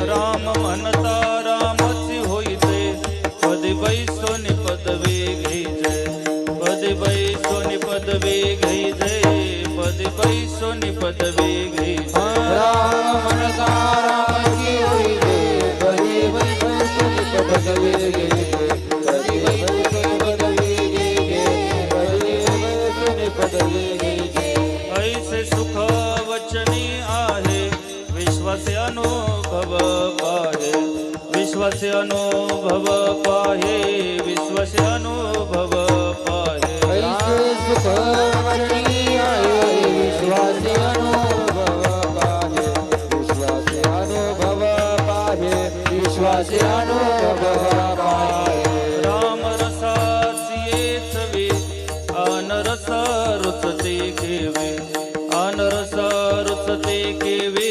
राम म्हणता रामची होईते पदे बैसोनी पदवी घ्यायचे पदे बैसोनी पदवी घ्यायचे पदे बैसोनी पदवी घ्यायचे राम म्हणता रामची होईते पदे बैसोनी पदवी घ्यायचे पदे बैसोनी पदवी घ्यायचे पदे बैसोनी पदवी घ्यायचे ऐसे सुख वचनी आहे विश्वासे अनुभव पाहे विश्वासे अनुभव पाहे विश्वासे अनुभव पाहे ऐसे सुख वचनी आहे विश्वासे अनुभव पाहे विश्वासे अनुभव पाहे विश्वासे अनुभव पाहे राम रसाची चवी अनरस रुचते केवे अनरस रुचते केवे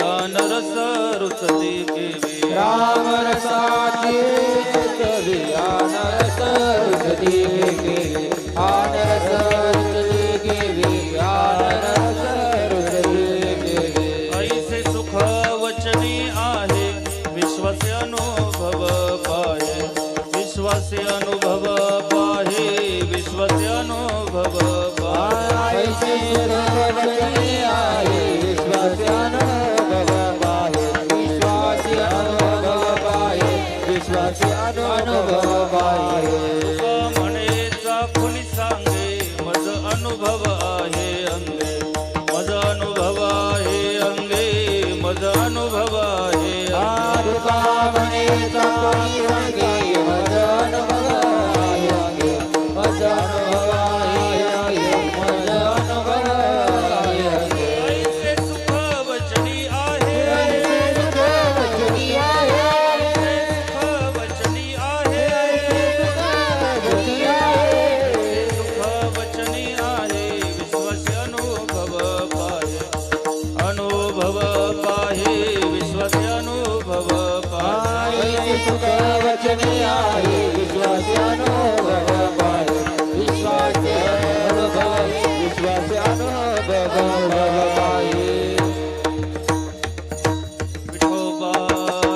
अनरस रुचते केवे राम रसाची चवी अनरस रुचते केवे अनरस रुचते केवे अनरस रुचते केवे ऐसे सुख वचनी आहे विश्वासे अनुभव पाहे विश्वासे अनुभव पाहे विश्वासे अनुभव पाहे ऐसे सुख वचनी आहे विश्वासे अनुभव पाहे विश्वासे अनुभव पाहे विश्वासे अनुभव पाहे तुका म्हणेचा कुणी सांगे मज अनुभव आहे अंगे मज अनुभव आहे अंगे मज अनुभव आहे तुका म्हणेचा कोणी सांगे मज अनुभव आहे अंगे मज अनुभव आहे अंगे मज अनुभव आहे अंगे ऐसे सुख वचनी आहे ऐसे सुख वचनी आहे ऐसे सुख वचनी आहे सुख वचनी आहे विश्वासे अनुभव पाहे अनुभव पाहे विश्वासे अनुभव पाहे सुख वचनी आहे विश्वासे अनुभव पाहे विश्वासे अनुभव विश्वासे अनुभव पाहे विठोबा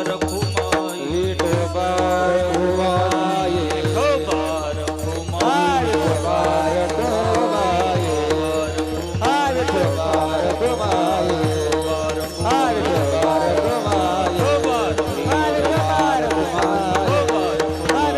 रखुमाई विठोबा रखुमाई विठोबा रखुमाई विठोबा रखुमाई विठोबा रखुमाई विठोबा रखुमाई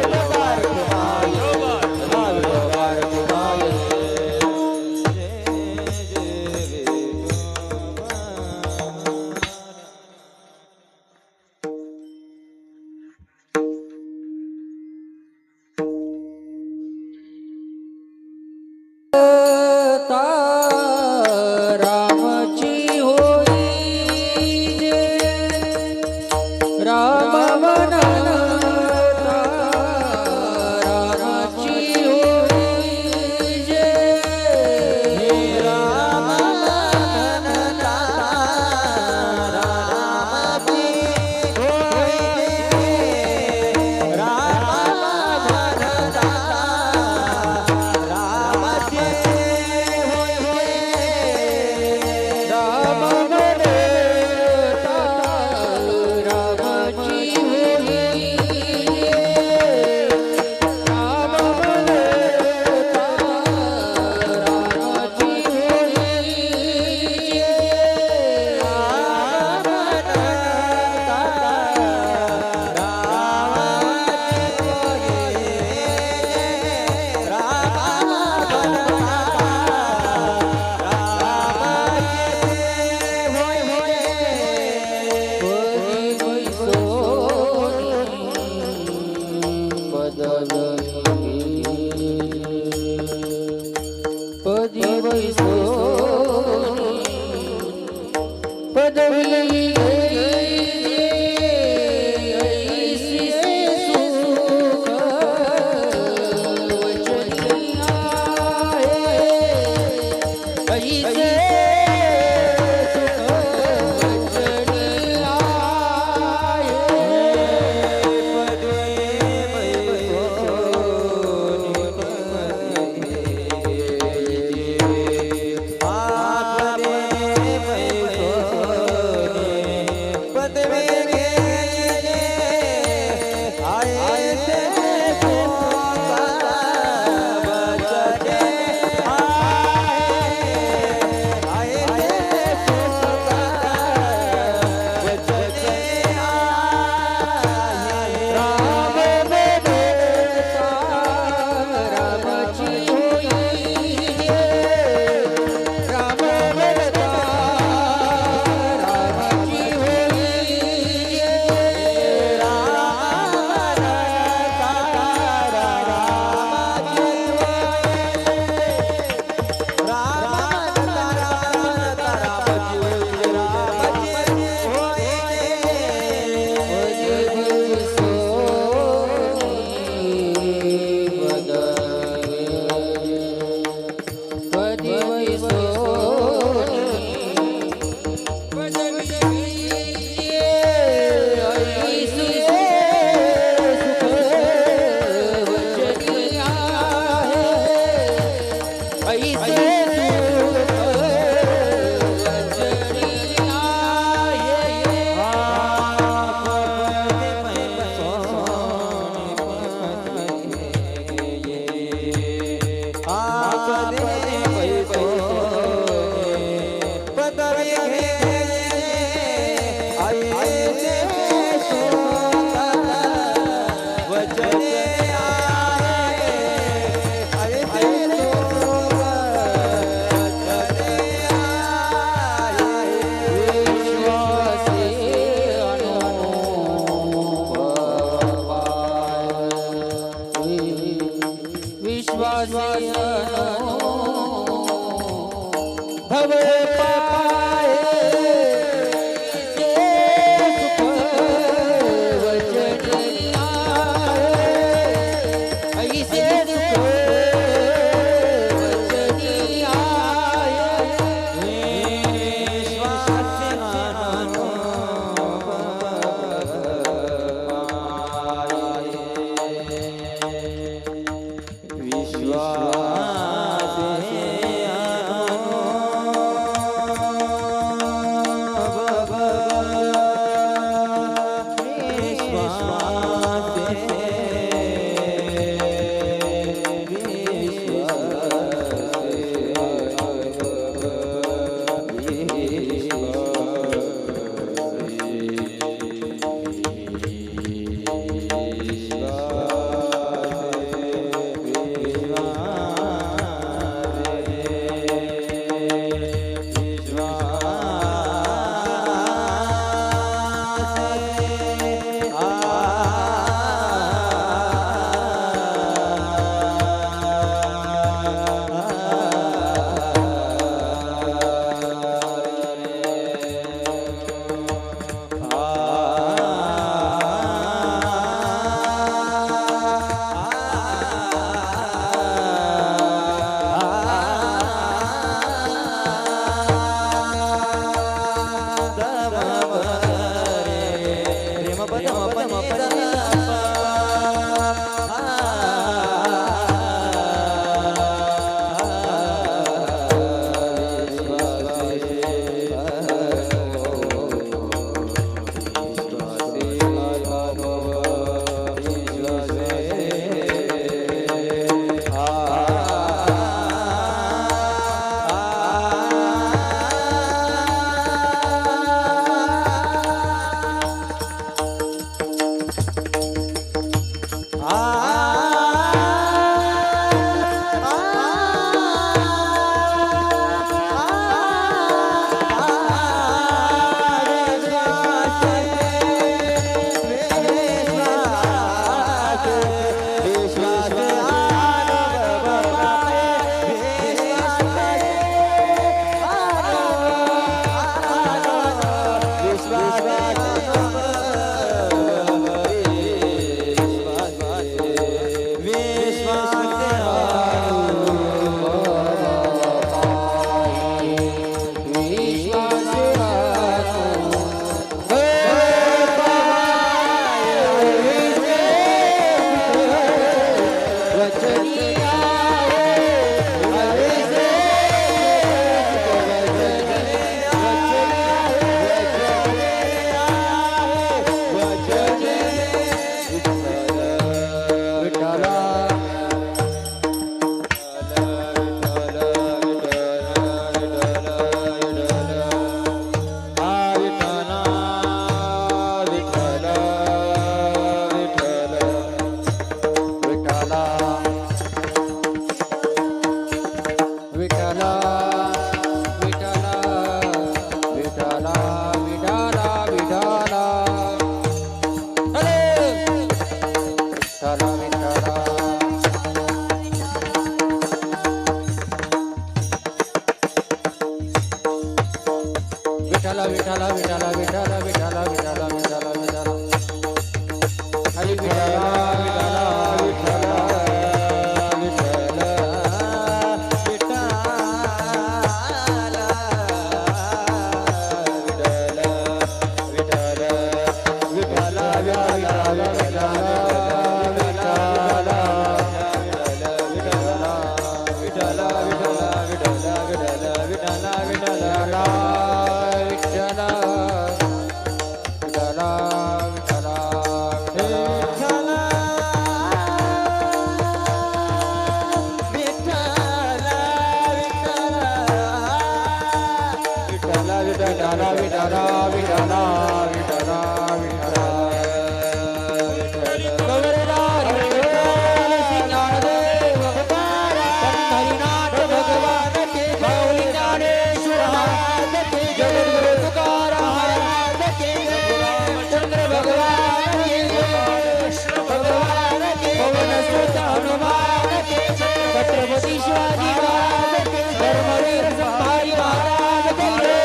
शिवाजी महाराज की जय, धर्मवीर संभाजी महाराज की जय,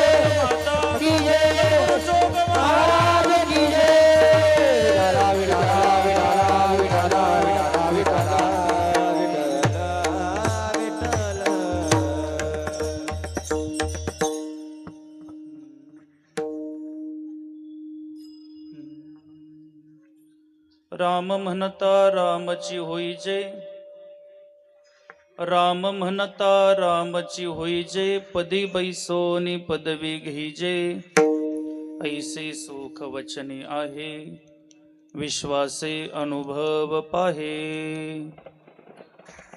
की जय, महाराज की जय. विठला विठला विठला विठला विठला राम म्हणता रामची होई जय, राम म्हणता रामची होई जय, पदी बैसोनी पदवी घेईजे. ऐसे सुख वचने आहे, विश्वासे अनुभव पाहे.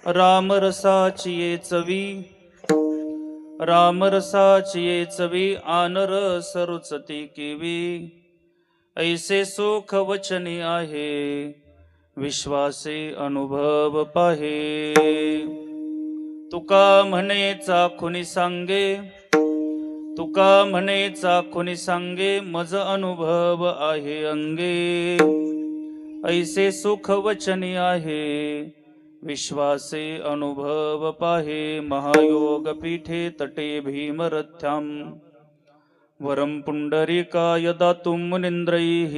राम रसाची ये चवी, राम रसाची ये चवी, आनर सरुचती केवी. ऐसे सुख वचने आहे, विश्वासे अनुभव पाहे. तुका म्हणे चाखुनी सांगे, तुका म्हणे चाखुनी सांगे, मज अनुभव आहे अंगे. ऐसे सुख वचने आहे, विश्वासे अनुभव पाहे. महायोग पीठे तटे भीमरथ्याम, वरं पुंडरीकाय दातुं मुनीन्द्रैः.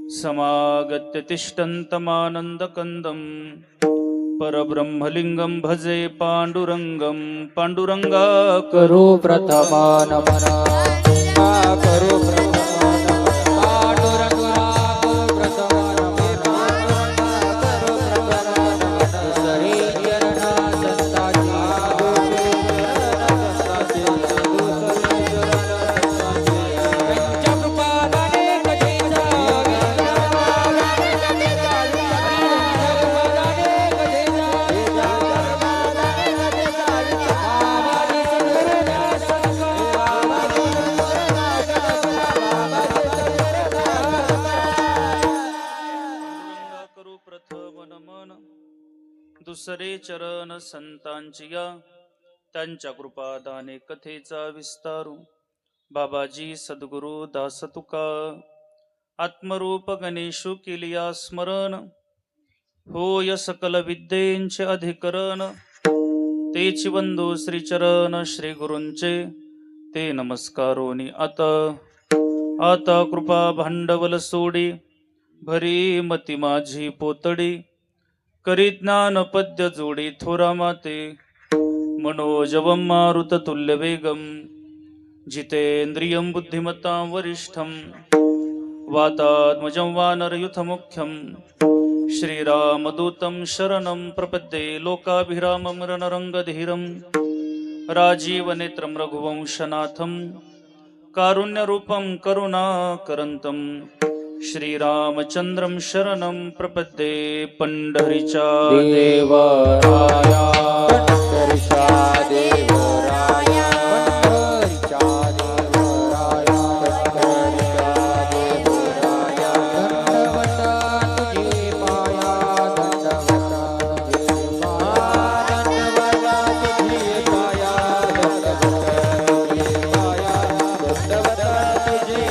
समागत्य तिष्ठन्तमानन्दकन्दं, परब्रह्मलिङ्गं भजे पाण्डुरङ्गं. पाण्डुरङ्गा करो प्रथमानमना, करो प्रथमानमना, पांडुरंगा प्रथमानमना, करो प्रथमानमना. सरी चरणा संताची, पंचकृपादाने कधीचा, करू प्रथम नमन. दुसरे चरण संतांची या, त्यांच्या कृपादाने कथेचा विस्तारू. बाबाजी सद्गुरु दास तुका, आत्मरूप गणेशु केलिया स्मरण. होय सकल विद्येंचे अधिकरण, तेची बंधू श्रीचरण श्री गुरूंचे. ते नमस्कारोनी आता, आता कृपा भांडवल सोडी. भरी मती माझी पोतडी, करी ज्ञान पद्य जोडी. थोरा माते मनोजवं मारुत तुल्य वेगम, जितेंद्रियं बुद्धिमतां वरिष्ठं. वातात्मजं वानरयुथ मुख्यं, श्रीरामदूतं शरणं प्रपद्ये. लोकाभिरामं रणरंगधीरं, राजीवनेत्रं रघुवंशनाथं. कारुण्यरूपं करुणाकरन्तं, श्रीरामचंद्रं शरणं प्रपद्ये. पंढरीच्या देवराया, पंढरीच्या देवराया, पंढरीच्या देवराया, पंढरीच्या देवराया. दंडवत तुझे पाया, दंडवत तुझे पाया, दंडवत तुझे पाया, दंडवत तुझे पाया, दंडवत तुझे पाया, दंडवत तुझे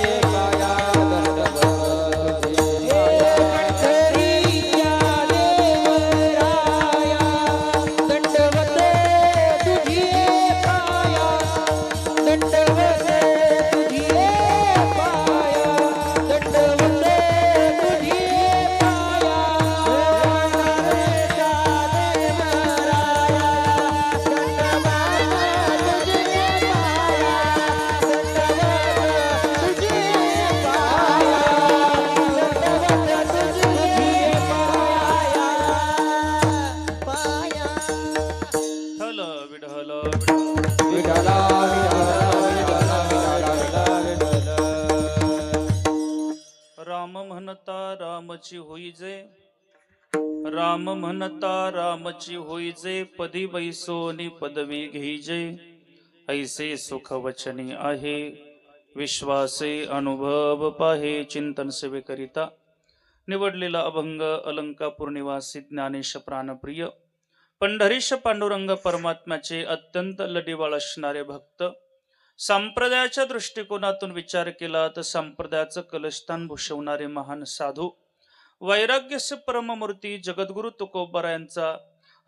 रामची होईजे, राम म्हणता रामची होईजे, पदी बैसोनी पदवी घेईजे. ऐसे सुख वचनी आहे, विश्वासे अनुभव पाहे. चिंतन सेवेकरिता निवडलेला अभंग अलंकापूर निवासी ज्ञानेश प्राणप्रिय पंढरीश पांडुरंग परमात्म्याचे अत्यंत लढीवाळ असणारे भक्त. संप्रदायाच्या दृष्टिकोनातून विचार केला तर संप्रदायाचं कलस्थान भूषवणारे महान साधू, वैराग्यस्य परममूर्ती जगद्गुरु तुकोबारायांचा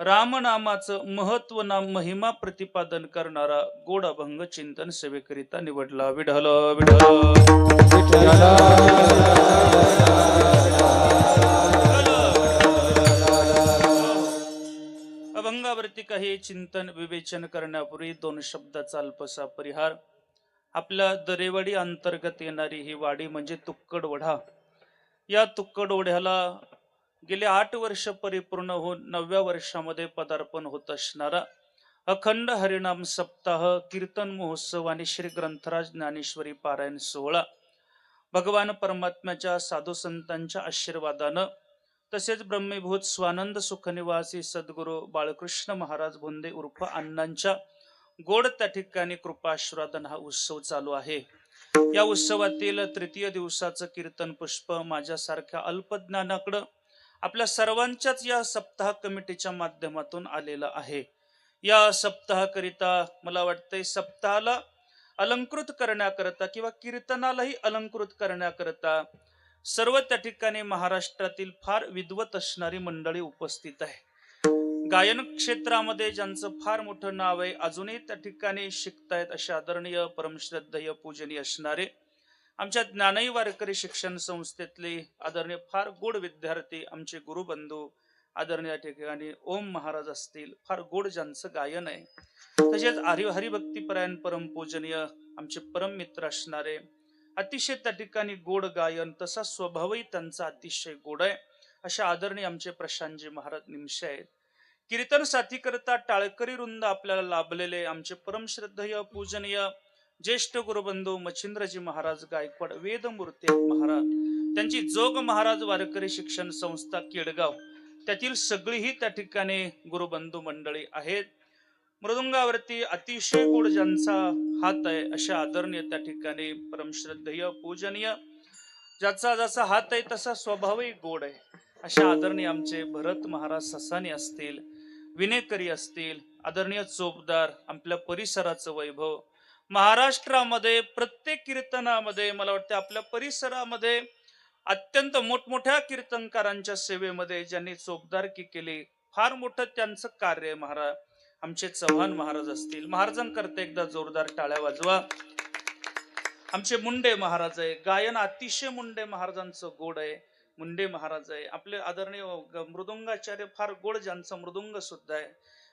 रामनामाचं महत्व नाम महिमा प्रतिपादन करणारा गोड अभंग चिंतन सेवेकरिता निवडला. विढल विढल अभंगावरती काही चिंतन विवेचन करण्यापूर्वी दोन शब्दाचा अल्पसा परिहार. आपल्या दरेवाडी अंतर्गत येणारी ही वाडी म्हणजे तुक्कडवढा. या तुक्कडवढ्याला गेले 8 वर्ष परिपूर्ण होऊन 9व्या वर्षामध्ये पदार्पण होत असणारा अखंड हरिनाम सप्ताह, कीर्तन महोत्सव आणि श्री ग्रंथराज ज्ञानेश्वरी पारायण सोहळा भगवान परमात्म्याच्या साधू संतांच्या आशीर्वादानं तसेच ब्रह्मीभूत स्वानंद सुखनिवासी सद्गुरू बाळकृष्ण महाराज भोंदे उर्फ अण्णांच्या गोड त्या ठिकाणी कृपाआशीर्वादन हा उत्सव चालू आहे. या उत्सवातील तृतीय दिवसाचं कीर्तन पुष्प माझ्यासारख्या अल्पज्ञानाकडं आपल्या सर्वांच्याच या सप्ताह कमिटीच्या माध्यमातून आलेलं आहे. या सप्ताहाकरिता मला वाटतंय सप्ताहाला अलंकृत करण्याकरता किंवा कीर्तनालाही अलंकृत करण्याकरता सर्व त्या ठिकाणी महाराष्ट्रातील फार विद्वत असणारी मंडळी उपस्थित आहे. गायन क्षेत्रामध्ये ज्यांचं फार मोठं नाव आहे, अजूनही त्या ठिकाणी शिकतायत असे आदरणीय परमश्रद्धेय पूजनीय असणारे आमच्या ज्ञानई वारकरी शिक्षण संस्थेतले आदरणीय फार गोड विद्यार्थी आमचे गुरुबंधू आदरणीय ठिकाणी ओम महाराज असतील, फार गोड ज्यांचं गायन आहे. तसेच हरिभक्तीपरायण परम पूजनीय आमचे परम मित्र असणारे अतिशय त्या ठिकाणी गोड गायन, तसा स्वभावही त्यांचा अतिशय गोड आहे अशा आदरणीय आमचे प्रशांतजी महाराज निमशे आहेत. कीर्तन साथी करता टाळकरी वृंद आपल्याला लाभलेले आमचे परमश्रद्धेय पूजनीय ज्येष्ठ गुरुबंधू मच्छिंद्रजी महाराज गायकवाड वेदमूर्ती महाराज, त्यांची जोग महाराज वारकरी शिक्षण संस्था केडगाव, त्यातील सगळीही त्या ठिकाणी गुरुबंधू मंडळी आहेत. मृदुंगावरती अतिशय गोड ज्यांचा हात आहे अशा आदरणीय त्या ठिकाणी परमश्रद्धेय पूजनीय ज्याचा जसा हात आहे तसा स्वभावही गोड आहे अशा आदरणीय आमचे भरत महाराज ससानी असतील, विनेकरी असतील, आदरणीय चोपदार, आपल्या परिसराचं वैभव महाराष्ट्रामध्ये प्रत्येक कीर्तनामध्ये मला वाटतं आपल्या परिसरामध्ये अत्यंत मोठमोठ्या कीर्तनकारांच्या सेवेमध्ये ज्यांनी चोपदारकी केली, फार मोठं त्यांचं कार्य आहे. महाराज आमचे चव्हाण महाराज असतील, महाराजांकरता एकदा जोरदार टाळ्या वाजवा. आमचे मुंडे महाराज आहे, गायन अतिशय मुंडे महाराजांचं गोड आहे. मुंडे महाराज आहे आपले आदरणीय मृदुंगाचार्य, फार गोड ज्यांचा मृदुंग सुद्धा आहे.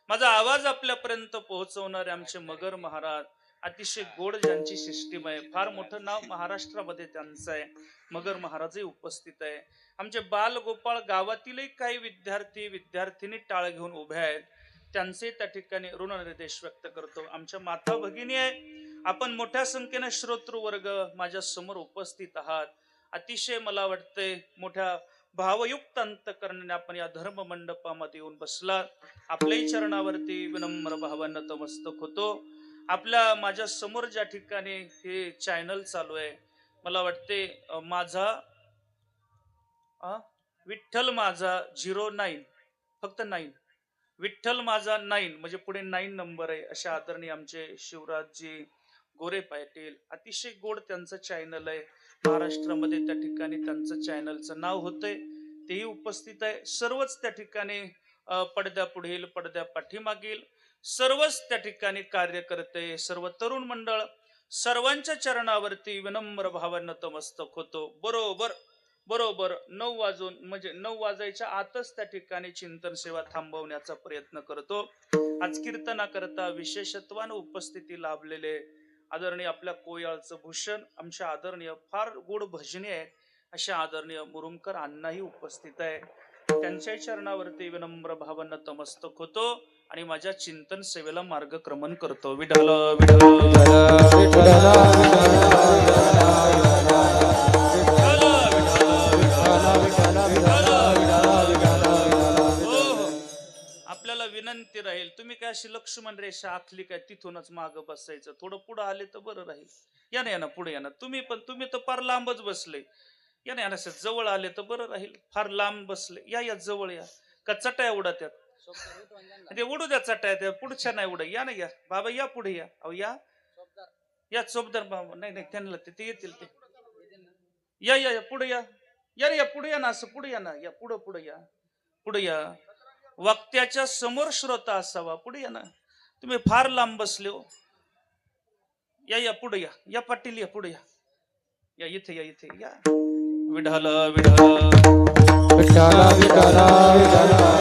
माझा आवाज आपल्यापर्यंत पोहोचवणारे आमचे मगर महाराज, अतिशय गोड ज्यांची सिस्टीम आहे, फार मोठं नाव महाराष्ट्रामध्ये त्यांचं आहे. मगर महाराजही उपस्थित आहे. आमचे बाल गोपाळ गावातीलही काही विद्यार्थी टाळ घेऊन उभे आहेत, त्यांचे त्या ठिकाणी ऋणनिर्देश व्यक्त करतो. आमच्या माता भगिनी आहे, आपण मोठ्या संख्येने श्रोतृ वर्ग माझ्या समोर उपस्थित आहात. अतिशय मला वाटतंय मोठ्या भावयुक्त अंतकरणाने आपण या धर्म मंडपामध्ये येऊन बसलात. आपल्याही चरणावरती विनम्र भावानं नतमस्तक होतो. आपल्या माझ्या समोर ज्या ठिकाणी हे चॅनल चालू आहे, मला वाटते माझा विठ्ठल माझा 09 फक्त 9 विठ्ठल माझा 9 म्हणजे पुढे 9 नंबर आहे अशा आदरणीय आमचे शिवराजजी गोरे पाटील, अतिशय गोड त्यांचं चॅनल आहे. महाराष्ट्रामध्ये त्या ठिकाणी त्यांचं चॅनलचं नाव होतंय, तेही उपस्थित आहे. सर्वच त्या ठिकाणी पडद्या पुढील पडद्या पाठीमागील सर्वच त्या ठिकाणी कार्य करते, सर्व तरुण मंडळ सर्वांच्या चरणावरती विनम्र भावानं नतमस्तक होतो. बरोबर 9 वाजून म्हणजे 9 वाजायच्या आतच त्या ठिकाणी चिंतन सेवा थांबवण्याचा प्रयत्न करतो. आज कीर्तनाकरता विशेषत्वानं उपस्थिती लाभलेले आदरणीय आपल्या कोयाळचं भूषण आमच्या आदरणीय फार गोड भजनी आहे अशा आदरणीय मुरुमकर अण्णाही उपस्थित आहे. त्यांच्या चरणावरती विनम्र भावानं नतमस्तक होतो आणि माझ्या चिंतन सेवेला मार्गक्रमण करतो. विठ्ठल आपल्याला विनंती राहील, तुम्ही काय अशी लक्ष्मण रेषा आखली काय तिथूनच माग बसायचं, थोडं पुढे आले तर बरं राहील. या ना पुढे या ना, तुम्ही तर फार लांबच बसले. या ना जवळ आले तर बरं राहील, फार लांब बसले. या जवळ या का चटाया उडत त्यात ते उडू द्या, चटाया त्या पुढच्या नाही उड. या ना या बाबा, या पुढे या. अहो या चोपदार बाबा, नाही त्यांना ते येतील ते. या पुढे या, या पुढे या ना, असं पुढे या ना, या पुढे या. वक्त्याच्या समोर श्रोता असावा. पुढे या ना, तुम्ही फार लांब बसले हो. या पुढे या, या पाटील या, पुढे या इथे या. विढाल विढाल विठ्ठला विठ्ठला विठ्ठला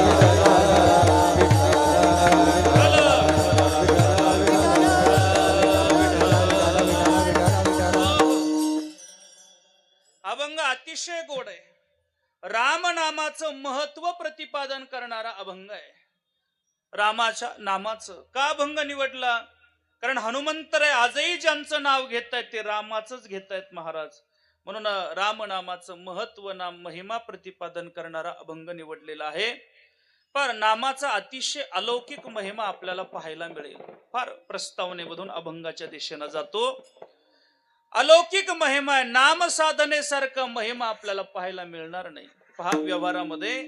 अभंग अतिशय गोड आहे. राम नामाचं महत्व प्रतिपादन करणारा अभंग आहे. रामाच्या नामाचं का अभंग निवडला? कारण हनुमंतराय आजही ज्यांचं नाव घेत आहेत ते रामाचंच घेत आहेत महाराज. म्हणून राम नामाचं महत्व, नाम महिमा प्रतिपादन करणारा अभंग निवडलेला आहे. पर नामाचा अतिशय अलौकिक महिमा आपल्याला पाहायला मिळेल. फार प्रस्तावनेमधून अभंगाच्या दिशेनं जातो. अलौकिक महिमा आहे. नाम साधनेसारखं महिमा आपल्याला पाहायला मिळणार नाही. पहा, व्यवहारामध्ये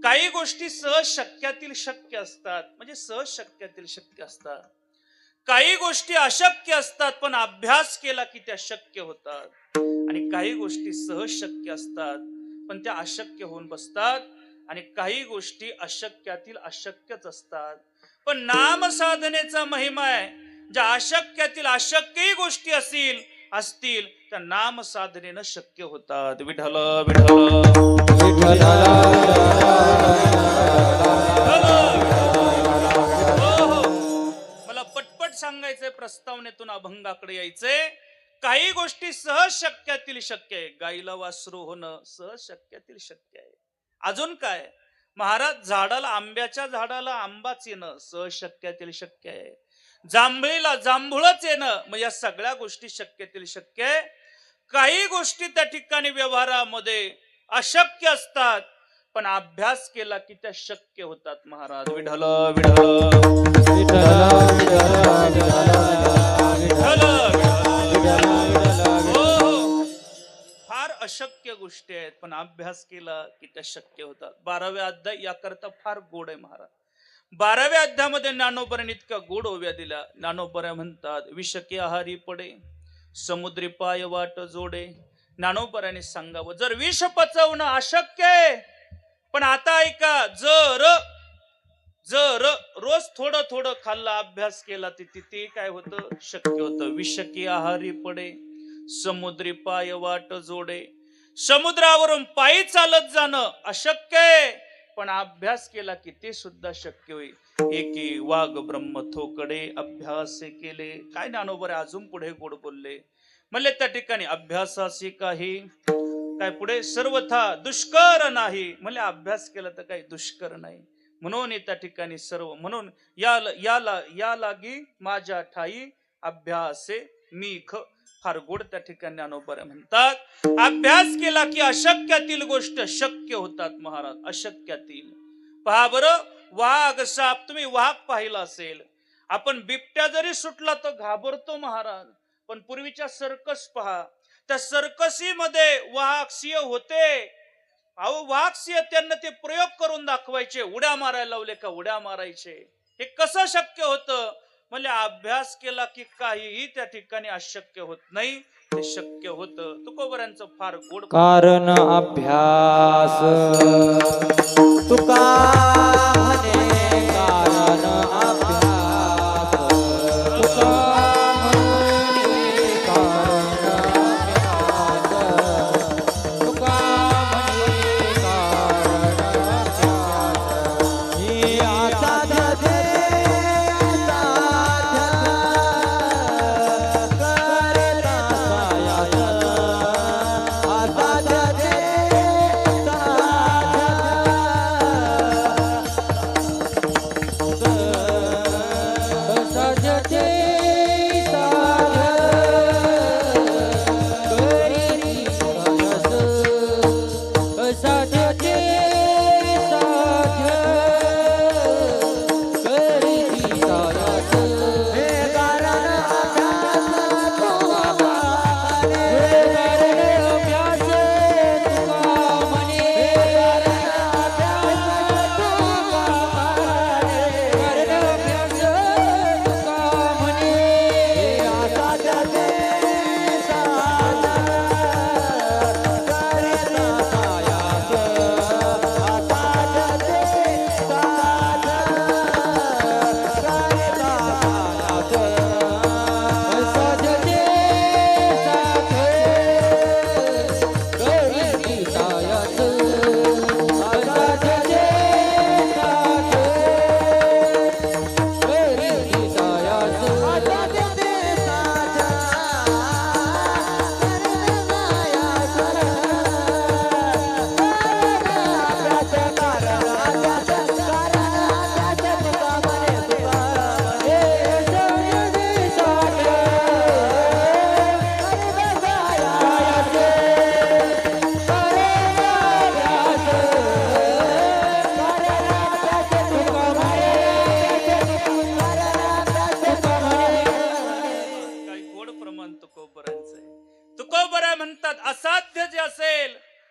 काही गोष्टी सहज शक्यातील शक्य असतात, म्हणजे सहज शक्यातील शक्य असतात. काही गोष्टी अशक्य असतात पण अभ्यास केला की त्या शक्य होतात. आणि काही गोष्टी सहज शक्य असतात पण त्या अशक्य होऊन बसतात. आणि काही गोष्टी अशक्यातील अशक्यच असतात. पण नाम साधनेचा महिमा आहे. ज्या अशक्यातील अशक्यही गोष्टी असतील त्या नाम साधनेनं शक्य होतात. विठ्ठल विठ्ठल मला पटपट सांगायचंय, प्रस्तावनेतून अभंगाकडे यायचंय. काही गोष्टी सहज शक्यातील शक्य आहे. गाईला वासरू होणं सहज शक्यातील शक्य आहे. अजून काय महाराज, आंब्याच्या झाडाला आंबाच येणं सहज शक्यातील शक्य आहे. जांभळीला जांभूळच येणं, मग या सगळ्या गोष्टी शक्यातील शक्य आहे. काही गोष्टी त्या ठिकाणी व्यवहारामध्ये अशक्य असतात पण अभ्यास केला की त्या शक्य होतात महाराज. विठ्ठल फार अशक्य गोष्टी आहेत पण अभ्यास केला की त्या शक्य होतात. 12वे अध्याय याकरता फार गोड आहे महाराज. 12व्या अध्यायामध्ये ज्ञानोबराने इतक्या गोड ओव्या दिल्या. ज्ञानोबरा म्हणतात, विषकी आहारी पडे समुद्री पाय वाट जोडे. ज्ञानोबराने सांगावं, जर विष पचवणं अशक्य आहे पण आता ऐका, जर रोज थोडं थोडं खाल्ला, अभ्यास केला तिथे काय होतं, शक्य होतं. विषकी आहारी पडे समुद्री पाय वाट जोडे. समुद्रावरून पायी चालत जाणं अशक्य आहे पण अभ्यास केला की ते सुद्धा शक्य होईल. एकी वाघ ब्रह्म थोकडे अभ्यास केले. काय ज्ञानोबरे अजून पुढे गोड बोलले. म्हणले त्या ठिकाणी अभ्यासाशी काही काय पुढे सर्वथा दुष्कर नाही. म्हणले अभ्यास केला तर काही दुष्कर नाही. म्हणून त्या ठिकाणी सर्व, म्हणून या लागी माझ्या ठाई अभ्यासे मीख. फार गोड त्या ठिकाणी ज्ञानोबरे म्हणतात, अभ्यास केला की अशक्यातील गोष्ट शक्य होतात महाराज. अशक्यातील पहा बरं, वाघ साप, तुम्ही वाघ पाहिला असेल. आपण बिबट्या जरी सुटला तर घाबरतो महाराज. पण पूर्वीच्या सर्कस पहा, त्या सर्कसीमध्ये वाघ सिंह होते. अहो वाघ सिंह त्यांना ते प्रयोग करून दाखवायचे. उड्या मारायला लावले का उड्या मारायचे. हे कसं शक्य होतं? म्हणजे अभ्यास केला की काहीही त्या ठिकाणी अशक्य होत नाही, ते शक्य होतं. तुकोबरांचं फार गोड कारण अभ्यास तुका म्हणे, कारण अभ्यास तुका म्हणे, कारण अभ्यास तुका म्हणे, कारण अभ्यास ही आता दे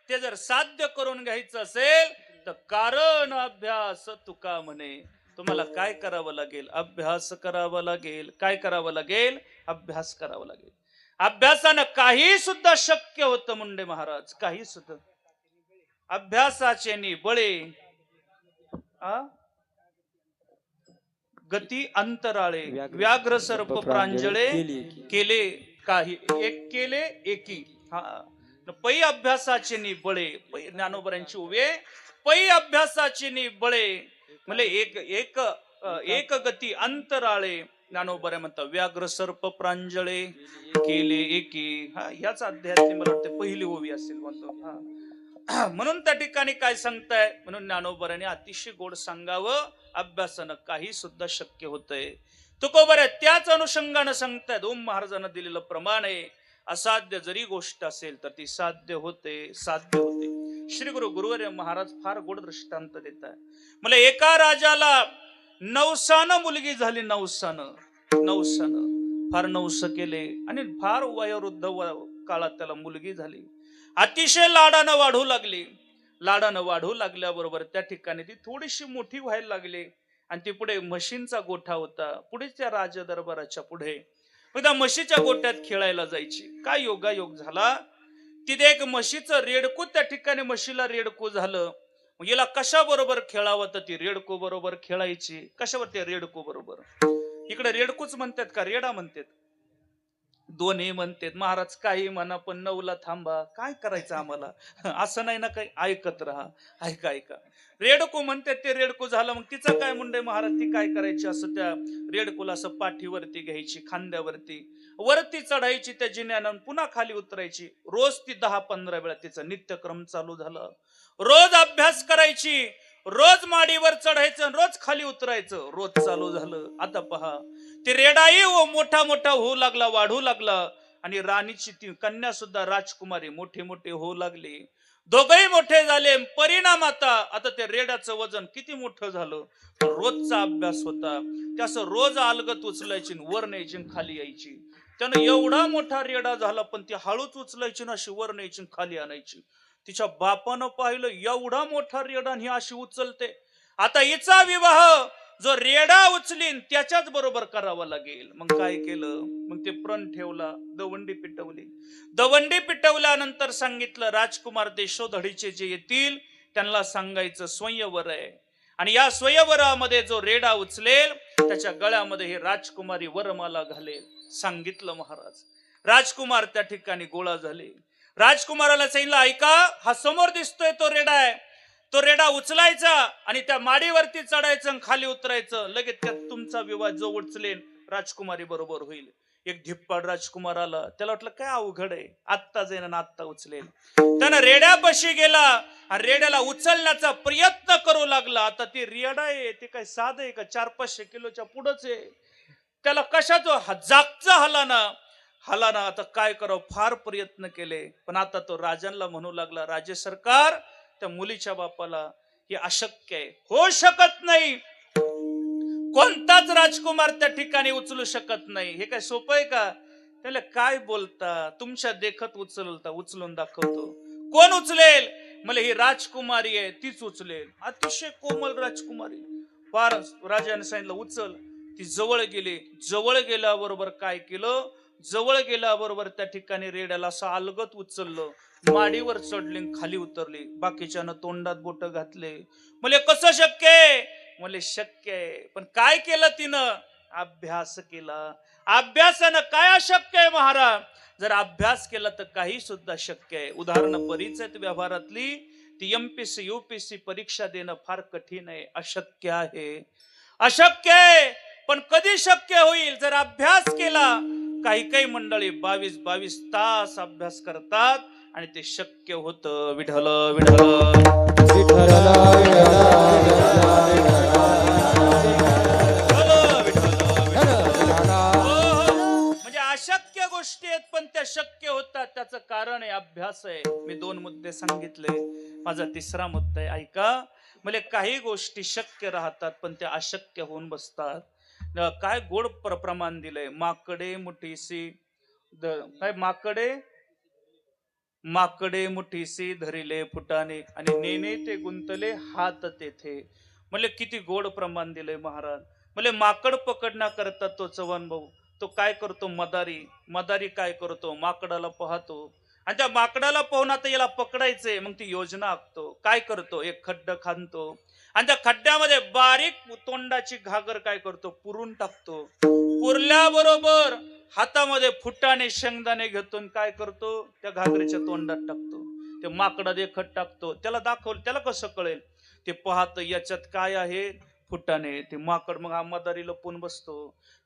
ते जर साध्य करून घ्यायचं असेल तर कारण अभ्यास तुका म्हणे. तुम्हाला काय करावं लागेल? अभ्यास करावा लागेल. काय करावं लागेल? अभ्यास करावा लागेल. अभ्यासानं काही सुद्धा शक्य होतं मुंडे महाराज, काही सुद्धा. अभ्यासाचे बळे गती अंतराळे, व्याघ्र सर्प प्रांजळे केले काही, एक केले एकी. पै अभ्यासाचे बळे, ज्ञानोबरांची उभे, पै अभ्यासाचे बळे म्हणजे एक गती अंतराळे. ज्ञानोबरे म्हणतात व्याघ्र सर्प प्रांजळे केले एकी. याच अध्यायातली मला वाटते पहिली ओवी असेल म्हणतो. म्हणून त्या ठिकाणी काय सांगताय? म्हणून ज्ञानोबराने अतिशय गोड सांगावं, अभ्यासानं काही सुद्धा शक्य होतंय. तुकोबर त्याच अनुषंगानं सांगतायत. ओम महाराजांना दिलेलं प्रमाण आहे, असाध्य जरी गोष्ट असेल तर ती साध्य होते, साध्य होते. श्री गुरु गुरुवर्य महाराज फार गोड दृष्टांत देतात. मला एका राजाला नवसानं मुलगी झाली, नवसानं फार नवस केले आणि फार वयोवृद्ध काळात त्याला मुलगी झाली. अतिशय लाडानं वाढू लागली. लाडानं वाढू लागल्याबरोबर त्या ठिकाणी ती थोडीशी मोठी व्हायला लागली आणि ती पुढे म्हशींचा गोठा होता. पुढे त्या राज दरबाराच्या पुढे त्या म्हशीच्या गोठ्यात खेळायला जायची. काय योगायोग झाला, तिथे एक म्हशीचं रेडकू, त्या ठिकाणी म्हशीला रेडकू झालं. मग याला कशा बरोबर खेळावं तर ती रेडकू बरोबर खेळायची. कशावर? त्या रेडकू बरोबर. इकडे रेडकूच म्हणतात का रेडा म्हणतात? दोन्ही म्हणतात. महाराज काही म्हणा पण 9ला थांबा, काय करायचं आम्हाला, असं नाही ना काही, ऐकत राहा. ऐका ऐका, रेडकू म्हणतात ते रेडकू झालं. मग तिचं काय मुंडे महाराज, ती काय करायची, असं त्या रेडकूला असं पाठीवरती घ्यायची, खांद्यावरती वरती चढायची त्या जिन्यानं, पुन्हा खाली उतरायची. रोज ती 10-15 वेळा तिचा नित्यक्रम चालू झाला. रोज अभ्यास करायची, रोज माडीवर चढायचं, रोज खाली उतरायचं, रोज चालू झालं. आता पहा, ते रेडाई मोठा मोठा होऊ लागला, वाढू लागला आणि राणीची ती कन्या सुद्धा राजकुमारी मोठे मोठे होऊ लागली. दोघही मोठे झाले. परिणाम आता ते रेड्याचं वजन किती मोठं झालं. रोजचा अभ्यास होता, त्यास रोज अलगत उचलायची, वर न्यायची, खाली यायची. त्यानं एवढा मोठा रेडा झाला पण ती हळूच उचलायची ना, अशी वर न्यायची, खाली आणायची. तिच्या बापानं पाहिलं, एवढा मोठा रेडा ही अशी उचलते, आता हिचा विवाह जो रेडा उचलीन त्याच्याच बरोबर करावा लागेल. मग काय केलं? मग ते प्रण ठेवला, दवंडी पिटवली. दवंडी पिटवल्यानंतर सांगितलं, राजकुमार देशोधडीचे जे येतील त्यांना सांगायचं स्वयंवर आहे आणि या स्वयंवरामध्ये जो रेडा उचलेल त्याच्या गळ्यामध्ये हे राजकुमारी वरमाला घालेल. सांगितलं महाराज. राजकुमार त्या ठिकाणी गोळा झाले. राजकुमाराला सांगितलं, ऐका, हा समोर दिसतोय तो रेडा आहे, तो रेडा उचलायचा आणि त्या माडीवरती चढायचं, खाली उतरायचं. लगेच त्यात तुमचा विवाह जो उचलेल राजकुमारी बरोबर होईल. एक धिप्पाड राजकुमार आला, त्याला वाटलं काय अवघड आहे, आत्ता जाईन आत्ता उचलेल. त्यानं रेड्यापाशी गेला आणि रेड्याला उचलण्याचा प्रयत्न करू लागला. आता ती रेडा आहे, ते काय साधं आहे का? 400-500 किलोच्या पुढंच आहे. त्याला कशाचं जागचा हलाना. आता काय करावं, फार प्रयत्न केले. पण आता तो राजांना म्हणू लागला, राज्य सरकार, त्या मुलीच्या बापाला हे अशक्य आहे, होऊ शकत नाही. कोणताच राजकुमार त्या ठिकाणी उचलू शकत नाही. हे काय सोपं आहे का? त्याला काय बोलता, तुमच्या देखत उचलून दाखवतो. कोण उचलेल? मला ही राजकुमारी आहे, तीच उचलेल. अतिशय कोमल राजकुमारी. फार राजाने सांगितलं उचल. ती जवळ गेली. जवळ गेल्याबरोबर काय केलं? जवळ गेल्याबरोबर त्या ठिकाणी रेड्याला असं अलगत उचललं, माडीवर चढली, खाली उतरली. बाकीच्यानं तोंडात बोट घातले. मला कसं शक्य आहे? मला शक्य आहे. पण काय केलं तिनं? अभ्यास केला. अभ्यासानं काय अशक्य आहे महाराज? जर अभ्यास केला तर काही सुद्धा शक्य आहे. उदाहरण बरीच आहेत व्यवहारातली. ती MPSC UPSC परीक्षा देणं फार कठीण आहे, अशक्य आहे, अशक्य आहे. पण कधी शक्य होईल? जर अभ्यास केला. काही मंडळी 22 तास अभ्यास करतात आणि ते शक्य होतं. विठ्ठल म्हणजे अशक्य गोष्टी आहेत पण त्या शक्य होतात. त्याचं कारण आहे अभ्यास आहे. मी 2 मुद्दे सांगितले, माझा 3रा मुद्दा आहे. ऐका, म्हणजे काही गोष्टी शक्य राहतात पण त्या अशक्य होऊन बसतात. काय गोड प्रमाण दिलंय. माकडे मुठीसी काय माकडे मुठीसी धरिले फुटाने आणि नेने ते गुंतले हात तेथे. म्हणले किती गोड प्रमाण दिलंय महाराज. म्हणले माकड पकडण्याकरता तो चव्हाण भाऊ तो काय करतो, मदारी मदारी काय करतो, माकडाला पाहतो आणि त्या माकडाला पाहून आता याला पकडायचंय, मग ती योजना आखतो. काय करतो, एक खड्ड खांदतो आणि त्या खड्ड्यामध्ये बारीक तोंडाची घागर काय करतो, पुरून टाकतो. पुरल्याबरोबर हातामध्ये फुटाने शेंगदाणे घेतून काय करतो, त्या घागरीच्या तोंडात टाकतो. ते माकडा देखत टाकतो. त्याला दाखवलं, त्याला कसं कळेल, ते पाहत याच्यात काय आहे, फुटाने. ते माकड मग मदारी लपून बसतो.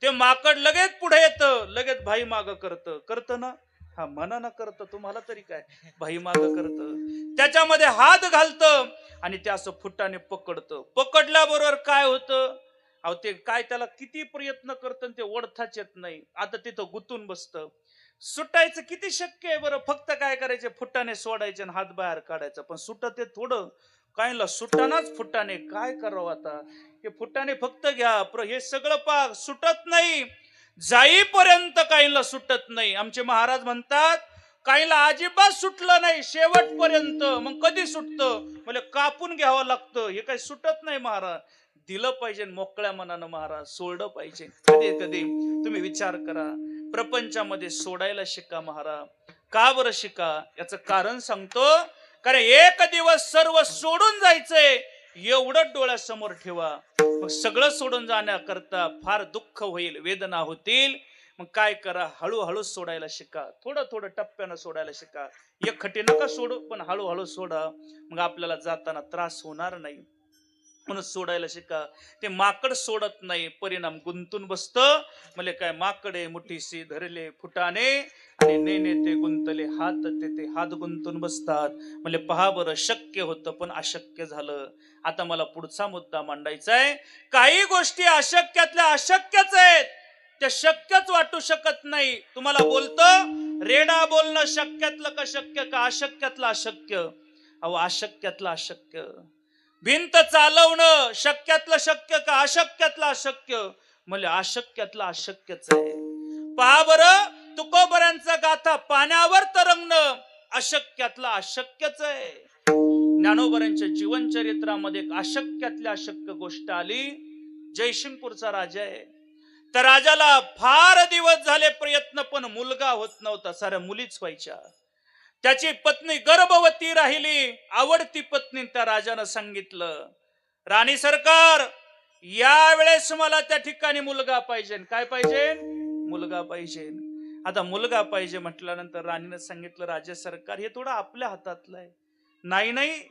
ते माकड लगेच पुढे येतं, लगेच भाई माग करत ना, हा मनानं करत, तुम्हाला तरी काय, भाई माग करत, त्याच्यामध्ये हात घालतं आणि ते असं फुटाने पकडतं. पकडल्याबरोबर काय होतं, अहो ते काय, त्याला किती प्रयत्न करत ते ओढताच येत नाही. आता तिथं गुतून बसतं. सुटायचं किती शक्य आहे बरं, फक्त काय करायचे, फुटाने सोडायचे आणि हात बाहेर काढायचा. पण सुटत ते थोडं, काहीला सुटानाच फुटाने. काय करावं आता, हे फुटाने फक्त घ्या, हे सगळं पाक सुटत नाही, जाईपर्यंत काहीला सुटत नाही. आमचे महाराज म्हणतात काहीला अजिबात सुटलं नाही शेवटपर्यंत. मग कधी सुटतं, म्हणजे कापून घ्यावं लागतं. हे काही सुटत नाही महाराज. दिलं पाहिजे मोकळ्या मनानं महाराज, सोडलं पाहिजे. कधी कधी तुम्ही विचार करा, प्रपंचामध्ये सोडायला शिका महाराज. का बरं शिका, याचं कारण सांगतो. कारण एक दिवस सर्व सोडून जायचंय एवढं डोळ्यासमोर ठेवा. मग सगळं सोडून जाण्याकरता फार दुःख होईल, वेदना होतील. मग काय करा, हळूहळू सोडायला शिका. थोडं थोडं टप्प्यानं सोडायला शिका. एकखटी नका सोडू, पण हळूहळू सोडा. मग आपल्याला जाताना त्रास होणार नाही. म्हणून सोडायला शिका. ते माकड सोडत नाही, परिणाम गुंतून बसत. म्हणजे काय, माकडे मुठीशी धरले फुटाने आणि नेने ते गुंतले हात ते हात गुंतून बसतात. म्हणजे पहा बरं, शक्य होतं पण अशक्य झालं. आता मला पुढचा मुद्दा मांडायचा आहे. काही गोष्टी अशक्यातल्या अशक्यच आहेत, त्या शक्यच वाटू शकत नाही. तुम्हाला बोलतो रेडा बोलणं शक्यातलं का शक्य का अशक्यातलं अशक्य. अहो अशक्यातलं अशक्य. भिंत चालवणं शक्यातलं शक्य का अशक्यातलं अशक्य. म्हणजे अशक्यातलं अशक्यच आहे. पहा बरं, तुकोबऱ्यांचा गाथा पाण्यावर तरंगणं अशक्यातलं अशक्यच आहे. ज्ञानोबऱ्यांच्या जीवनचरित्रामध्ये एक अशक्यातल्या अशक्य गोष्ट आली. जयसिंगपूरचा राजा आहे. त्या राजाला फार दिवस झाले प्रयत्न, पण मुलगा होत नव्हता. साऱ्या मुलीच व्हायच्या. त्याची पत्नी गर्भवती राहिली. आवडती पत्नी त्या राजानं सांगितलं, राणी सरकार या वेळेस मला त्या ठिकाणी मुलगा पाहिजे. काय पाहिजे, मुलगा पाहिजे. आता मुलगा पाहिजे म्हटल्यानंतर राणीनं सांगितलं, राजा सरकार हे थोडं आपल्या हातातलं आहे. नाही नाही,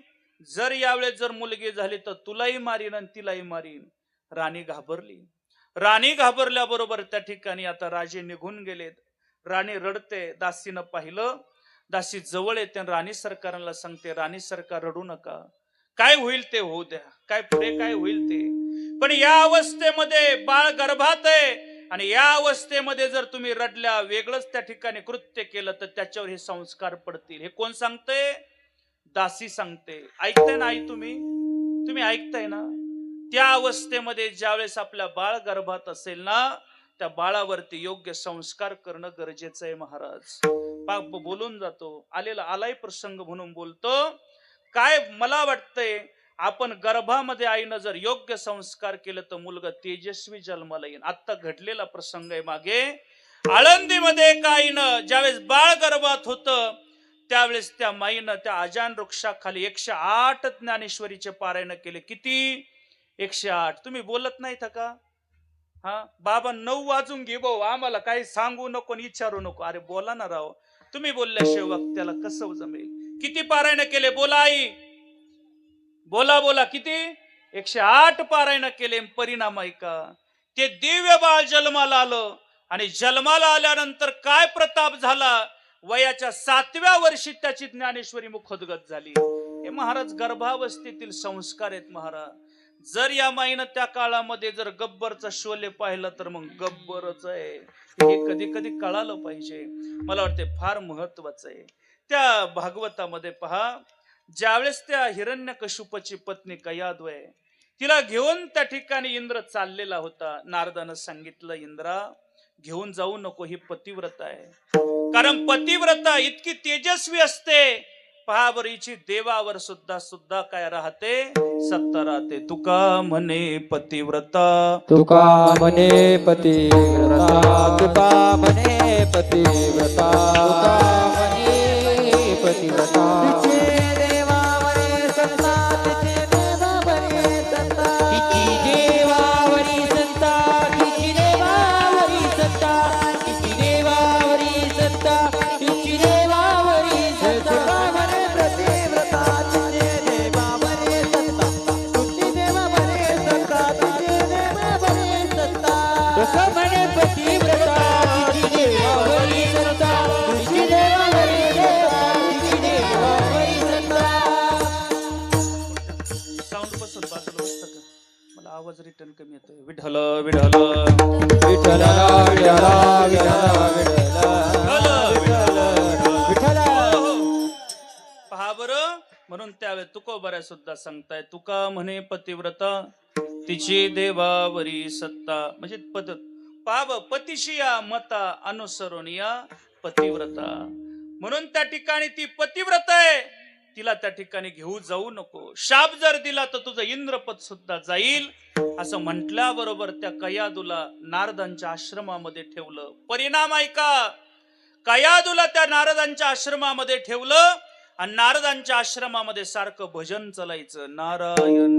जर यावेळेस जर मुलगी झाली तर तुलाही मारीन आणि तिलाही मारीन. राणी घाबरली. राणी घाबरल्याबरोबर त्या ठिकाणी आता राजे निघून गेलेत. राणी रडते. दासीनं पाहिलं. दासी जवळ येते, राणी सरकारांना सांगते, राणी सरकार रडू नका, काय होईल ते होऊ द्या, काय पुढे काय होईल ते. पण या अवस्थेमध्ये बाळ गर्भात आहे आणि या अवस्थेमध्ये जर तुम्ही रडल्या, वेगळंच त्या ठिकाणी कृत्य केलं तर त्याच्यावर हे संस्कार पडतील. हे कोण सांगते, दासी सांगते. ऐकताय ना आई, तुम्ही ऐकताय ना. त्या अवस्थेमध्ये ज्यावेळेस आपल्या बाळ गर्भात असेल ना, त्या बाळावरती योग्य संस्कार करणं गरजेचं आहे महाराज. बोलून जातो, आलाय प्रसंग म्हणून बोलतो. काय मला वाटतंय, आपण गर्भामध्ये आईनं जर योग्य संस्कार केलं तर मुलगा तेजस्वी जन्माला येईल. आता घडलेला प्रसंग आहे मागे आळंदीमध्ये. एका आईनं ज्यावेळेस बाळ गर्भात होतं त्यावेळेस त्या माईनं त्या अजान वृक्षाखाली 108 ज्ञानेश्वरीचे पारायण केले. किती, 108. तुम्ही बोलत नाही का, हा बाबा 9 वाजून घे भाऊ, आम्हाला काही सांगू नको विचारू नको. अरे बोला ना राव, तुम्ही बोलल्याशिवाय वक्त्याला कसं जमेल. किती पारायण केले, बोला आई, बोला किती, 108 पारायण केले. परिणाम ऐका, ते दिव्य बाळ जन्माला आलं आणि जन्माला आल्यानंतर काय प्रताप झाला. वयाच्या 7व्या वर्षी त्याची ज्ञानेश्वरी मुखोद्गत झाली. हे महाराज गर्भावस्थेतील संस्कार आहेत महाराज. जर या माईनं त्या काळामध्ये जर गब्बरचा शोले पाहिलं तर मग गब्बरच आहे, हे कधी कधी कळालं पाहिजे. मला वाटते फार महत्वाचं आहे. त्या भागवतामध्ये पहा, ज्यावेळेस त्या हिरण्यकशिपूची पत्नी कयाद्वय तिला घेऊन त्या ठिकाणी इंद्र चाललेला होता. नारदानं सांगितलं, इंद्रा घेऊन जाऊ नको, ही पतिव्रता आहे. कारण पतिव्रता इतकी तेजस्वी असते. पहा बरं, हिची देवावर सुद्धा सुद्धा काय राहते, सत्ता राहते. तुका म्हणे पतिव्रता, तुका म्हणे पतिव्रता, तुका म्हणे पतिव्रता, तुका म्हणे पतिव्रता. तिचे देवावरी सत्ता, तिचे देवावरी सत्ता, तिची देवावरी सत्ता, तिची देवावरी सत्ता, तिची देवावरी सत्ता, तिची देवावरी सत्ता. तुका म्हणे पतिव्रता, तिचे देवावरी सत्ता, तुझी देवावरी सत्ता, तुझी देवावरी सत्ता. तुका म्हणे पतिव्रता, तिची देवावरी सत्ता, तुझी देवावरी सत्ता, तिची देवावरी सत्ता. साऊंड बसत बाजूला बसतं का? मला आवाज रिटर्न कमी येतोय. विठ्ठल विठ्ठल विठ्ठल विठ्ठल विठ्ठल. पहा बरं, म्हणून त्यावेळी तुकोबऱ्या सुद्धा सांगताय, तुका म्हणे पतिव्रता, तिची देवावरी सत्ता. म्हणजे पाव पतिशिया मता अनुसरून या पतिव्रता. म्हणून त्या ठिकाणी ती पतिव्रता आहे, तिला त्या ठिकाणी घेऊ जाऊ नको. शाप जर दिला तर तुझं इंद्रपद सुद्धा जाईल, असं म्हटल्याबरोबर त्या कयादूला नारदांच्या आश्रमामध्ये ठेवलं. परिणाम ऐका, कयादूला त्या नारदांच्या आश्रमामध्ये ठेवलं आणि नारदांच्या आश्रमामध्ये सारखं भजन चालायचं, नारायण